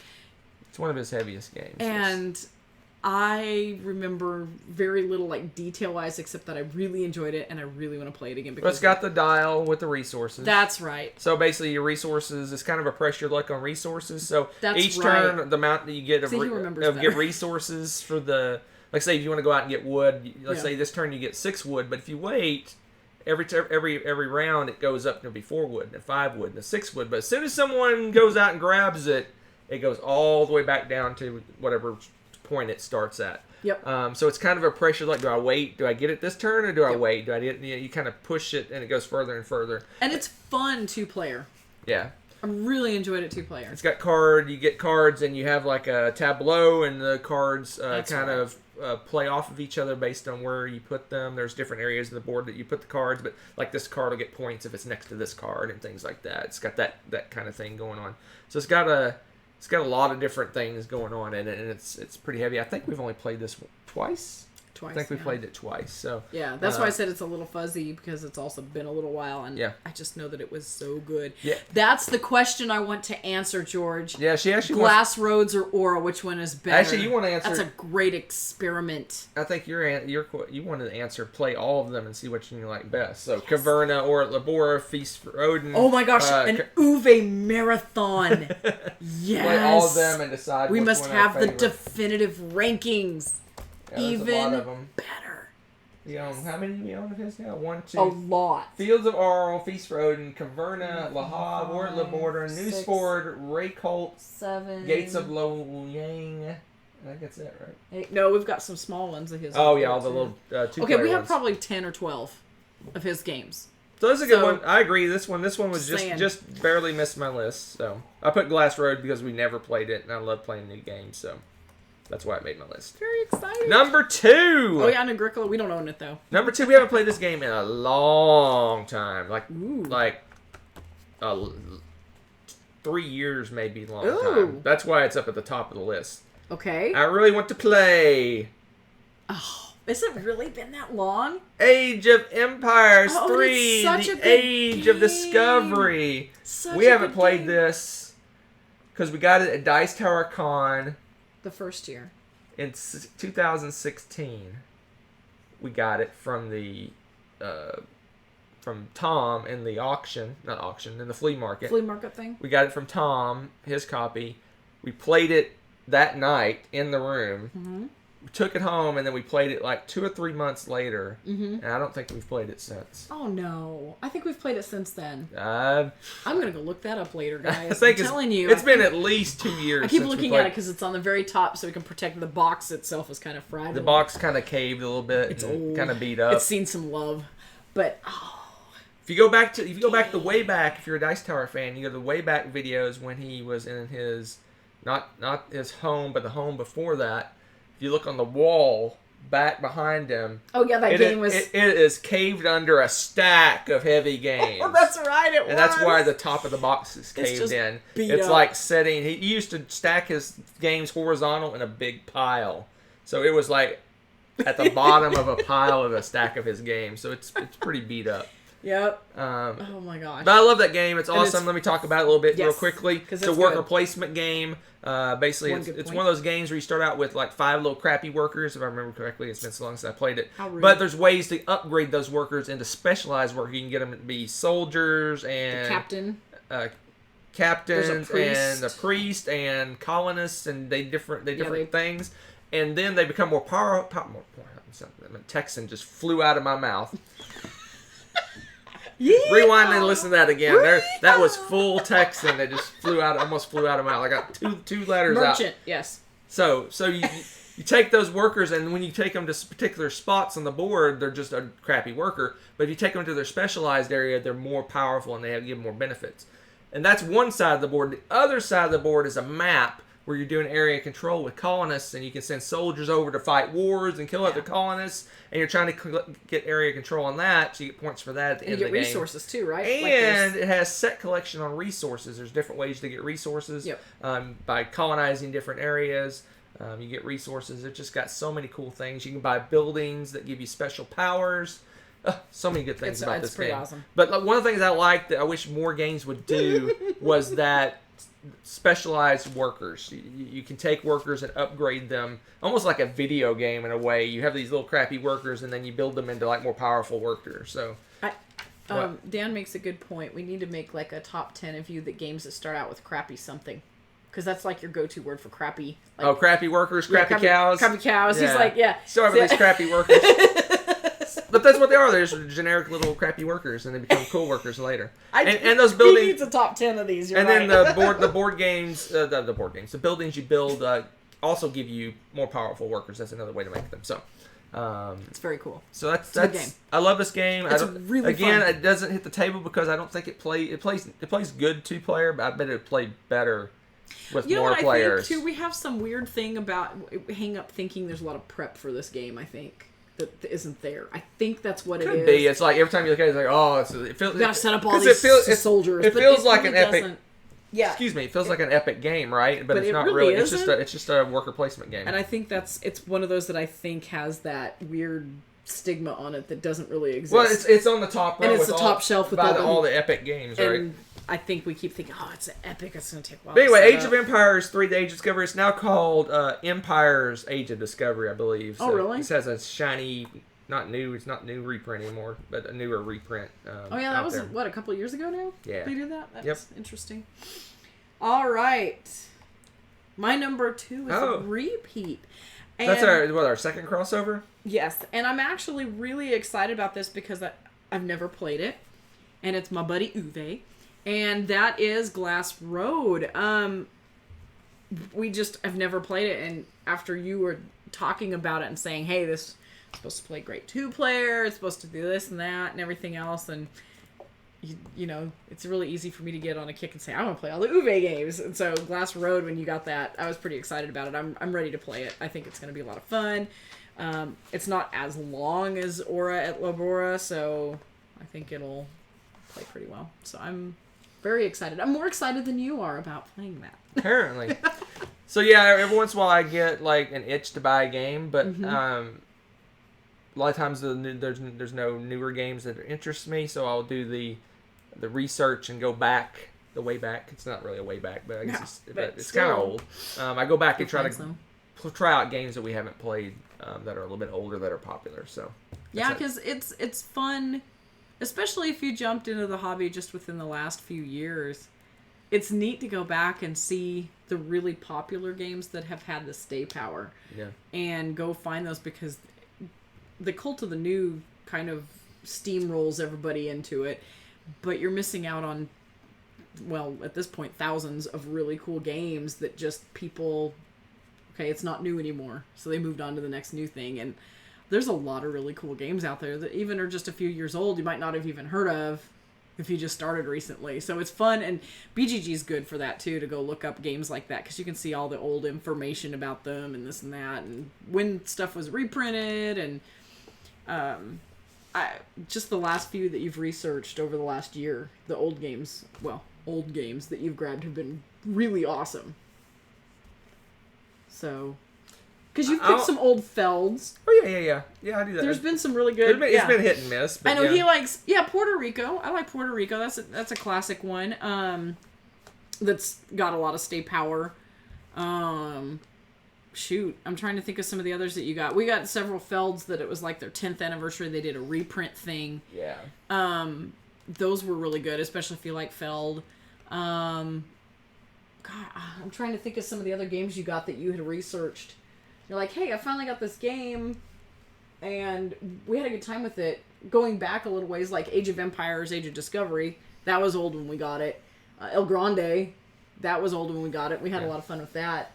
It's one of his heaviest games. And I remember very little, like, detail-wise, except that I really enjoyed it, and I really want to play it again. Because it's got the dial with the resources. That's right. So basically, your resources, it's kind of a press your luck on resources. So that's each turn, the amount that you get of get resources for the... Like, say, if you want to go out and get wood, let's say this turn you get 6 wood, but if you wait... Every round it goes up to be 4 wood, and 5 wood, and 6 wood. But as soon as someone goes out and grabs it, it goes all the way back down to whatever point it starts at. Yep. So it's kind of a pressure, like, do I wait? Do I get it this turn, or do I Yep. wait? Do I get? You kind of push it, and it goes further and further. And it's fun 2-player. Yeah. I really enjoyed it 2-player. It's got you get cards, and you have like a tableau, and the cards play off of each other based on where you put them. There's different areas of the board that you put the cards, but like this card will get points if it's next to this card and things like that. It's got that kind of thing going on. So it's got a lot of different things going on in it, and it's pretty heavy. I think we've only played this twice. I think we played it twice. So yeah, that's why I said it's a little fuzzy, because it's also been a little while, and I just know that it was so good. Yeah. That's the question I want to answer, George. Yeah, she actually Glass Roads or Aura, which one is better? Actually, you want to answer. That's a great experiment. I think you wanted to answer play all of them and see which you like best. So Caverna or Labora, Feast for Odin. Oh my gosh, an Uwe marathon. Yes. Play all of them and decide. We which must one have our the favorite. definitive rankings. Yeah, there's Even a lot of them. better. We own, how many do we own of his now? 1, 2. A lot. Fields of Arl, Feast for Odin, Caverna, Lahav, War Labora, 6, Newsport, Raycolt, 7. Gates of Loyang. I think that's it, right? 8. No, we've got some small ones of his. Oh yeah, all the little 2-player Okay, we have ones. probably 10 or 12 of his games. So this is a good one. I agree. This one was Saying. just barely missed my list. So I put Glass Road because we never played it, and I love playing new games. So that's why it made my list. Very exciting. Number 2. Oh yeah, and Agricola. We don't own it though. Number 2. We haven't played this game in a long time. Like 3 years, maybe long time. That's why it's up at the top of the list. Okay. I really want to play. Oh, has it really been that long? Age of Empires 3, it's such a the good Age of game. Discovery. Such We a haven't good played game. this because we got it at Dice Tower Con The first year. in 2016. We got it from from Tom in the in the flea market. Flea market thing. We got it from Tom, his copy. We played it that night in the room. Mm-hmm. We took it home, and then we played it like 2 or 3 months later. Mm-hmm. And I don't think we've played it since. Oh no! I think we've played it since then. I I'm gonna go look that up later, guys. think I'm telling you, it's been at least 2 years. I keep since we looking played. at it because it's on the very top, so we can protect the box itself. Is kind of fragile. The box kind of caved a little bit. It's and old. kind of beat up. It's seen some love, but If you go back the way back, if you're a Dice Tower fan, you go to the way back videos when he was in his not his home, but the home before that. If you look on the wall back behind him, oh yeah, that game was. It is caved under a stack of heavy games. Oh, that's right. It was. And that's why the top of the box is It's caved just in. beat It's up. like he used to stack his games horizontal in a big pile. So it was like at the bottom of a pile of a stack of his games. So it's pretty beat up. Yep. Oh my gosh. But I love that game. It's And awesome. Let me talk about it a little bit real Yes, quickly. 'cause It's a it's worker good. placement game. Basically, One it's good point. one of those games where you start out with like 5 little crappy workers, if I remember correctly. It's been so long since I played it. How rude. But there's ways to upgrade those workers into specialized workers. You can get them to be soldiers and Captain. captains There's a priest. and a priest and colonists, and they different they- things. And then they become more powerful. Texan just flew out of my mouth. Rewind and listen to that again. That was full Texan. It just almost flew out of my mouth. I got two letters out. Merchant. Yes. So you take those workers, and when you take them to particular spots on the board, they're just a crappy worker. But if you take them to their specialized area, they're more powerful and they give more benefits. And that's one side of the board. The other side of the board is a map where you're doing area control with colonists, and you can send soldiers over to fight wars and kill other colonists. And you're trying to get area control on that, so you get points for that at the And end you of get the game. resources too, right? And it has set collection on resources. There's different ways to get resources. Yep. By colonizing different areas. You get resources. It's just got so many cool things. You can buy buildings that give you special powers. So many good things about it's this pretty game. awesome. But one of the things I like that I wish more games would do was that specialized workers. You can take workers and upgrade them, almost like a video game in a way. You have these little crappy workers, and then you build them into like more powerful workers. So. Dan makes a good point. We need to make like a top 10 of you that games that start out with crappy something. Because that's like your go-to word for crappy. Like, Crappy workers, crappy cows. Crappy cows. He's like, yeah. Start with these crappy workers. But that's what they are. They're just generic little crappy workers, and they become cool workers later. And those He buildings. needs a top 10 of these. You're And right. then the board games, the buildings you build also give you more powerful workers. That's another way to make them. So. It's very cool. So that's a good game. I love this game. It's really again, fun. it doesn't hit the table because I don't think it plays good 2-player, but I bet it play better with more players. I think too, we have some weird thing about hang up thinking there's a lot of prep for this game. I think that isn't there. I think that's what it is. Could be. It's like every time you look at it, it's like, oh, it feels. You gotta set up all these soldiers. It feels like an epic. Doesn't. Yeah. Excuse me. It feels like an epic game, right? But it's not really. It's just a worker placement game. And I think it's one of those that I think has that weird stigma on it that doesn't really exist. Well, it's on the top row. And it's the top shelf with all the epic games, right? And I think we keep thinking, oh, it's an epic. It's gonna take a while. But anyway, to set Age up. of Empires 3: The Age of Discovery. It's now called Empires: Age of Discovery, I believe. Oh, really? This has a shiny. Not new. It's not new reprint anymore, but a newer reprint. Oh yeah, that was a couple of years ago now. Yeah, they did that. That's interesting. All right, my number 2 is a repeat. And that's our second crossover. Yes, and I'm actually really excited about this because I've never played it, and it's my buddy Uwe, and that is Glass Road. I've never played it, and after you were talking about it and saying, hey, this supposed to play great 2-player, it's supposed to do this and that and everything else, and you know, it's really easy for me to get on a kick and say I want to play all the Uwe games. And so Glass Road, when you got that, I was pretty excited about it. I'm ready to play it. I think it's going to be a lot of fun. It's not as long as Aura at Labora, so I think it'll play pretty well. So I'm very excited. I'm more excited than you are about playing that. Apparently. So yeah, every once in a while I get like an itch to buy a game, but a lot of times there's no newer games that interest me, so I'll do the research and go back the way back. It's not really a way back, but I guess it's kind of old. I go back and try out games that we haven't played that are a little bit older that are popular. So yeah, because it's fun, especially if you jumped into the hobby just within the last few years. It's neat to go back and see the really popular games that have had the stay power. Yeah. And go find those, because the cult of the new kind of steamrolls everybody into it, but you're missing out on, well, at this point, thousands of really cool games that just people, okay, it's not new anymore, so they moved on to the next new thing. And there's a lot of really cool games out there that even are just a few years old you might not have even heard of if you just started recently. So it's fun, and BGG is good for that too, to go look up games like that, because you can see all the old information about them and this and that, and when stuff was reprinted, and just the last few that you've researched over the last year, the old games that you've grabbed have been really awesome. So, because you've picked some old Felds. Oh yeah, I do that. There's been some really good. It's been hit and miss. But I know he likes. Yeah, Puerto Rico. I like Puerto Rico. That's a classic one. That's got a lot of stay power. Shoot, I'm trying to think of some of the others that you got. We got several Felds that it was like their 10th anniversary. They did a reprint thing. Yeah. Those were really good, especially if you like Feld. God, I'm trying to think of some of the other games you got that you had researched. You're like, hey, I finally got this game, and we had a good time with it. Going back a little ways, like Age of Empires, Age of Discovery, that was old when we got it. El Grande, that was old when we got it. We had a lot of fun with that.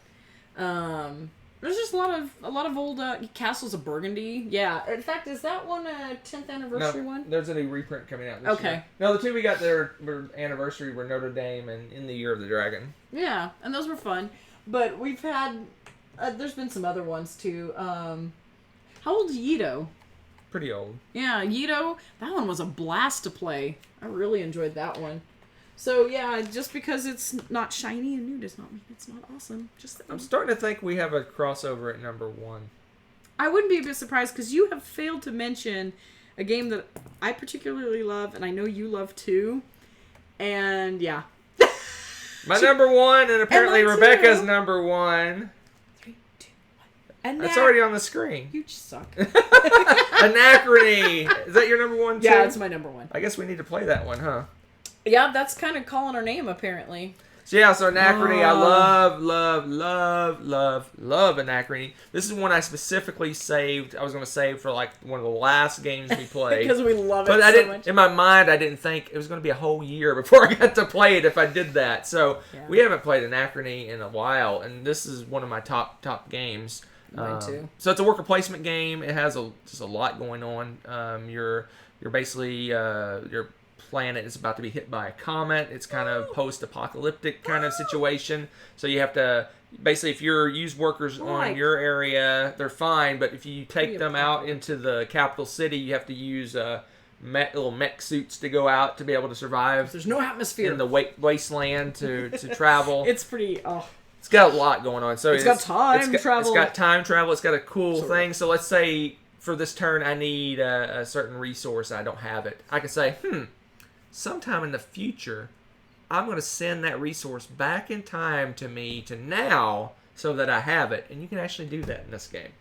There's just a lot of old Castles of Burgundy. Yeah, in fact, is that one a 10th anniversary one? There's a new reprint coming out this year. No, the two we got there were anniversary were Notre Dame and In the Year of the Dragon. Yeah, and those were fun. But we've had there's been some other ones too. How old is Yido? Pretty old. Yeah, Yido. That one was a blast to play. I really enjoyed that one. So yeah, just because it's not shiny and new does not mean it's not awesome. I'm starting to think we have a crossover at number 1. I wouldn't be a bit surprised, because you have failed to mention a game that I particularly love, and I know you love too. And yeah. My number 1, and apparently and Rebecca's number 1. 3, 2, 1. It's already on the screen. You suck. Anachrony. Is that your number 1 too? Yeah, it's my number 1. I guess we need to play that one, huh? Yeah, that's kind of calling our name, apparently. So Anachrony, I love Anachrony. This is one I specifically saved. I was going to save for like one of the last games we played. Because we love it but so much. In my mind, I didn't think it was going to be a whole year before I got to play it if I did that. So we haven't played Anachrony in a while, and this is one of my top games. Mine too. So it's a worker placement game. It has just a lot going on. You're basically your planet is about to be hit by a comet. It's kind of post-apocalyptic kind of situation. So you have to basically, if you use workers on your area, they're fine. But if you take them out into the capital city, you have to use little mech suits to go out to be able to survive. There's no atmosphere in the wasteland to travel. It's pretty. It's got a lot going on. So it's got time travel. It's got time travel. It's got a cool thing. So let's say for this turn I need a certain resource. I don't have it. I can say, sometime in the future, I'm going to send that resource back in time to me to now so that I have it. And you can actually do that in this game.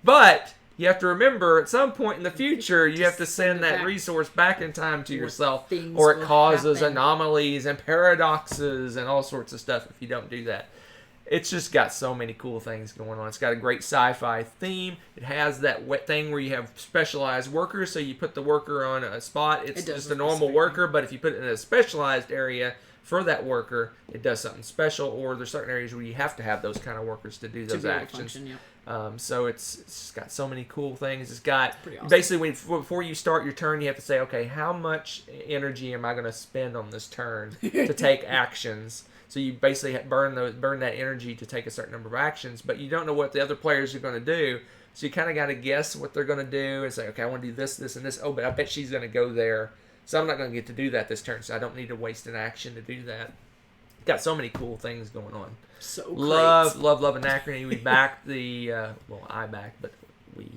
But you have to remember, at some point in the future, you have to send that resource back in time to yourself, or it causes anomalies and paradoxes and all sorts of stuff if you don't do that. It's just got so many cool things going on. It's got a great sci-fi theme. It has that thing where you have specialized workers, so you put the worker on a spot. It's just a normal worker, but if you put it in a specialized area for that worker, it does something special, or there's certain areas where you have to have those kind of workers to do those actions. So it's got so many cool things. It's got basically before you start your turn, you have to say, okay, how much energy am I going to spend on this turn to take actions? So you basically burn that energy to take a certain number of actions, but you don't know what the other players are going to do. So you kind of got to guess what they're going to do and say, okay, I want to do this, this, and this. Oh, but I bet she's going to go there. So I'm not going to get to do that this turn, so I don't need to waste an action to do that. Got so many cool things going on. So great. Love Anachrony. We backed the, I backed, but we.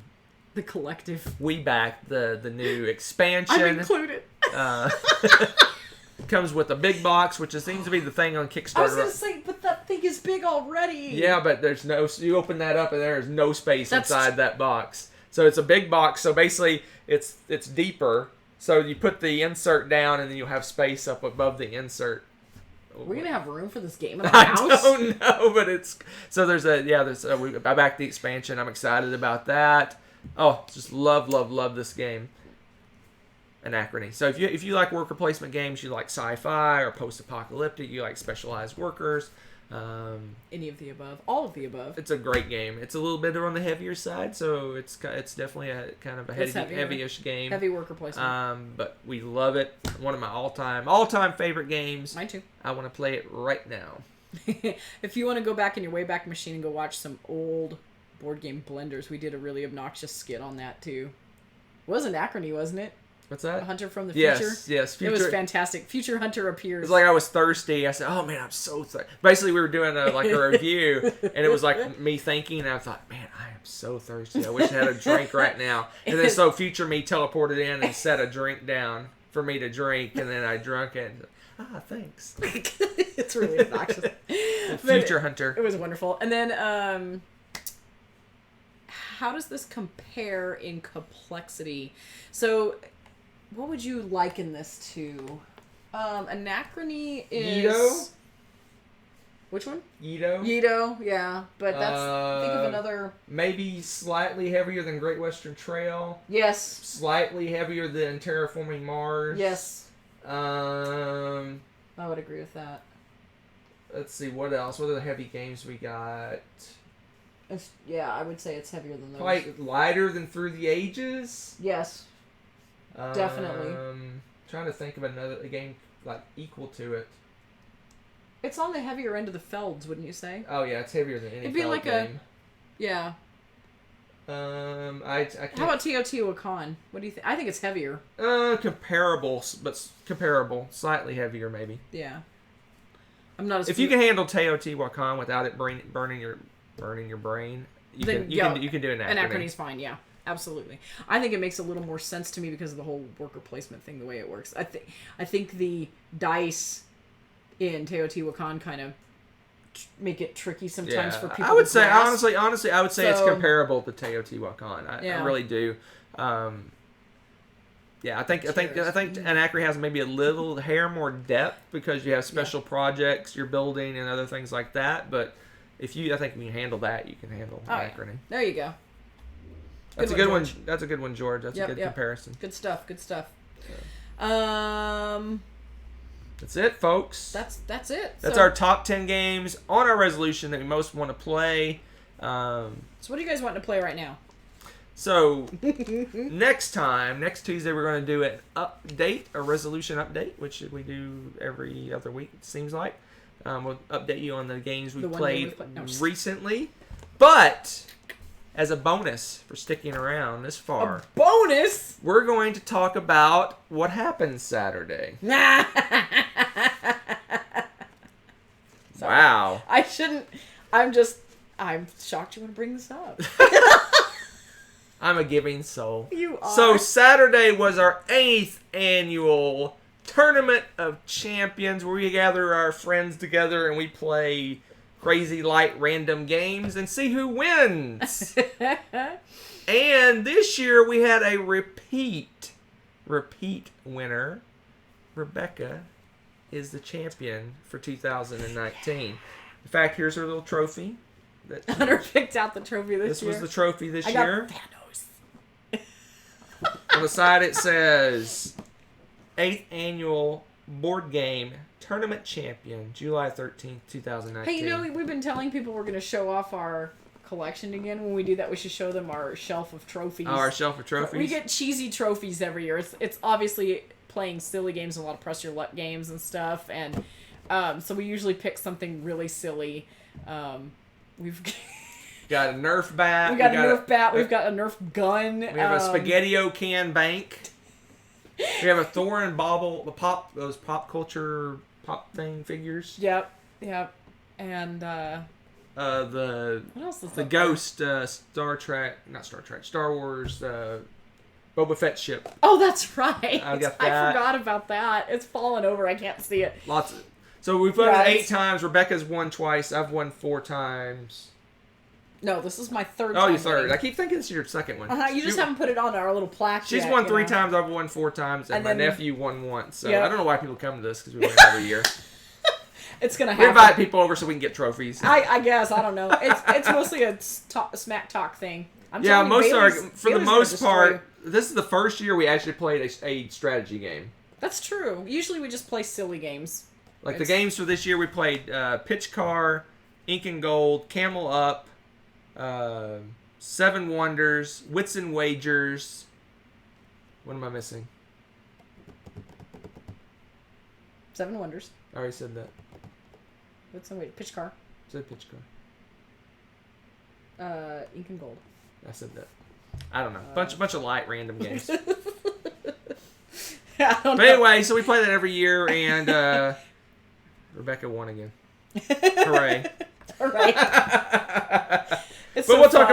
The collective. We backed the new expansion. I'm included. Comes with a big box, which seems to be the thing on Kickstarter. I was going to say, but that thing is big already. Yeah, but there's you open that up and there is no space inside that box. So it's a big box. So basically, it's deeper. So you put the insert down and then you'll have space up above the insert. Are we going to have room for this game in our house? I don't know, but it's... So I backed the expansion. I'm excited about that. Oh, just love this game. Anachrony. So if you like worker placement games, you like sci-fi or post-apocalyptic, you like specialized workers. Any of the above. All of the above. It's a great game. It's a little bit on the heavier side, so it's definitely a kind of a heavy-ish game. Heavy worker placement. But we love it. One of my all-time favorite games. Mine too. I want to play it right now. If you want to go back in your Wayback Machine and go watch some old board game blenders, we did a really obnoxious skit on that too. It was Anachrony, wasn't it? What's that? A Hunter from the Future? Yes. It was fantastic. Future Hunter appears. It was like I was thirsty. I said, oh, man, I'm so thirsty. Basically, we were doing a review, and it was like me thinking, and I thought, man, I am so thirsty. I wish I had a drink right now. And then so future me teleported in and set a drink down for me to drink, and then I drank it. And, thanks. It's really obnoxious. Future Hunter. It was wonderful. And then, how does this compare in complexity? So... what would you liken this to? Anachrony is... Yido? Which one? Yido. Yido, yeah. But that's... think of another... Maybe slightly heavier than Great Western Trail. Yes. Slightly heavier than Terraforming Mars. Yes. I would agree with that. Let's see, what else? What are the heavy games we got? I would say it's heavier than those. Like lighter than Through the Ages? Yes. Definitely. Trying to think of a game like equal to it. It's on the heavier end of the Felds, wouldn't you say? Oh yeah, it's heavier than any It'd be Feld like game. Yeah. I can't... How about Teotihuacan? What do you think? I think it's heavier. Comparable, but comparable. Slightly heavier, maybe. Yeah. I'm not as... If you can handle Teotihuacan without it burning your brain, you can do Anachrony. Anachrony's fine, yeah. Absolutely. I think it makes a little more sense to me because of the whole worker placement thing, the way it works. I think the dice in Teotihuacan kind of make it tricky sometimes for people. I would say grasp. honestly, I would say it's comparable to Teotihuacan. I really do. Yeah, I think Anachrony has maybe a little hair more depth because you have special projects you're building and other things like that. But I think if you can handle that, you can handle Anachrony. Yeah. There you go. That's a good one. That's a good one, George. That's a good comparison. Good stuff. Good stuff. That's it, folks. That's it. That's our top 10 games on our resolution that we most want to play. So what do you guys want to play right now? So next Tuesday, we're going to do a resolution update, which we do every other week, it seems like. We'll update you on the games we played recently. But as a bonus for sticking around this far, a bonus, we're going to talk about what happened Saturday. Wow. I shouldn't. I'm shocked you want to bring this up. I'm a giving soul. You are. So Saturday was our 8th annual Tournament of Champions where we gather our friends together and we play crazy light random games and see who wins. And this year we had a repeat winner. Rebecca is the champion for 2019. In fact, here's her little trophy. Hunter picked out the trophy this year. This was the trophy this year. I got Vinhos. On the side it says 8th annual board game tournament champion, July 13th, 2019. Hey, we've been telling people we're going to show off our collection again. When we do that, we should show them our shelf of trophies. Oh, our shelf of trophies. We get cheesy trophies every year. It's obviously playing silly games, a lot of press your luck games and stuff, and so we usually pick something really silly. We've got a Nerf bat. We've got a Nerf bat. We've got a Nerf gun. We have a Spaghetti-O can bank. We have a Thor and Bobble, those pop culture pop thing figures. Yep. And the what else is the Ghost Star Wars Boba Fett ship. Oh, that's right. I got that. I forgot about that. It's fallen over. I can't see it. So we've won 8 times. Rebecca's won twice. I've won 4 times. No, this is my third time. Oh, your third. I keep thinking this is your second one. You just haven't put it on our little plaque She's yet, won 3 times. I've won 4 times. And my nephew won once. So I don't know why people come to this because we win every year. It's going to happen. We invite people over so we can get trophies. I guess. I don't know. It's mostly a smack talk thing. For the most part, this is the first year we actually played a strategy game. That's true. Usually we just play silly games. Like the games for this year, we played Pitch Car, Ink and Gold, Camel Up, 7 Wonders, Wits and Wagers. What am I missing? 7 Wonders. I already said that. Wits and Wagers. Pitch Car. I said Pitch Car. Ink and Gold. I said that. I don't know. Bunch of light random games. But anyway, so we play that every year, and Rebecca won again. Hooray! Hooray! But we'll talk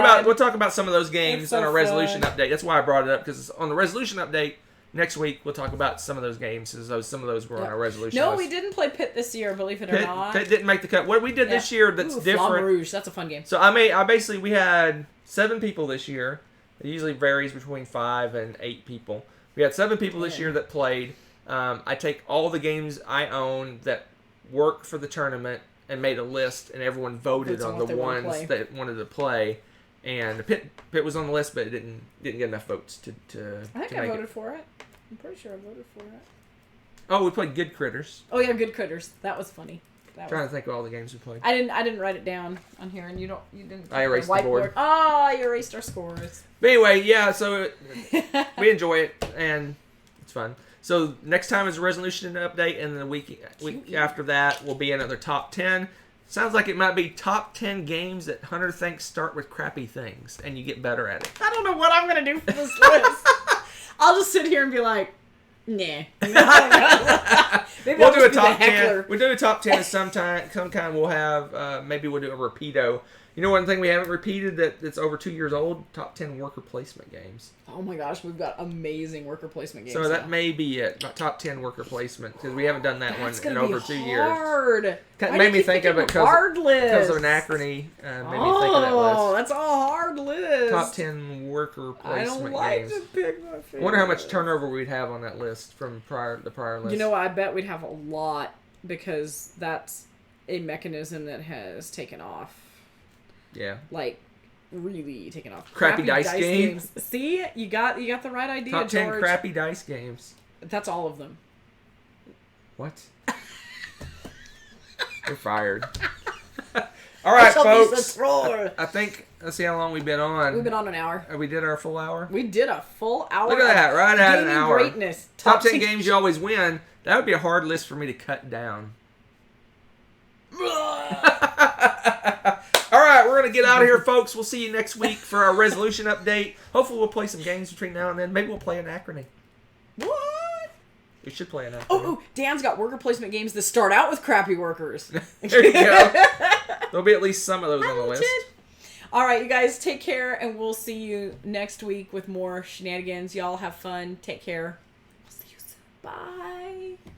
about some of those games on our resolution update. That's why I brought it up, because on the resolution update next week we'll talk about some of those games, because some of those were on our resolution. No, list. We didn't play Pit this year, believe it or not. Pit didn't make the cut. What we did this year that's different. Flamme Rouge, that's a fun game. So we had 7 people this year. It usually varies between 5 and 8 people. We had 7 people this year that played. I take all the games I own that work for the tournament and made a list, and everyone voted on the ones that wanted to play. And Pit was on the list, but it didn't get enough votes to I think I voted for it. I'm pretty sure I voted for it. Oh, we played Good Critters. Oh yeah, Good Critters. That was funny. Trying to think of all the games we played. I didn't write it down on here, and you didn't. I erased the board. Oh, you erased our scores. But anyway, yeah. So we enjoy it, and it's fun. So next time is a resolution update, and the week after that will be another top 10. Sounds like it might be top 10 games that Hunter thinks start with crappy things, and you get better at it. I don't know what I'm gonna do for this list. I'll just sit here and be like, nah. Maybe We'll do a top 10. We'll do a top 10 sometime. We'll have, maybe we'll do a repeato. You know one thing we haven't repeated that's over 2 years old? Top 10 worker placement games. Oh my gosh, we've got amazing worker placement games. So that may be it. Top 10 worker placement, because we haven't done that one in over 2 years. Hard. Made me think of it because of Anachrony. Made me think of that list. Oh, that's a hard list. Top 10 worker I placement don't like games. to pick my I favorite. wonder how much turnover we'd have on that list from the prior list. You know, I bet we'd have a lot because that's a mechanism that has taken off. Yeah. Like, really taken off. Crappy dice games. See? You got the right idea, Top 10 George. crappy dice games. That's all of them. What? You're fired. All right, folks. I think, let's see how long we've been on. We've been on an hour. We did our full hour? We did a full hour. Look at that, right at an hour. Greatness. Top 10 games you always win. That would be a hard list for me to cut down. All right, we're going to get out of here, folks. We'll see you next week for our resolution update. Hopefully we'll play some games between now and then. Maybe we'll play Anachrony. What? We should play Anachrony. Oh, Dan's got worker placement games that start out with crappy workers. There you go. There'll be at least some of those on the list. All right, you guys, take care, and we'll see you next week with more shenanigans. Y'all have fun. Take care. We'll see you soon. Bye.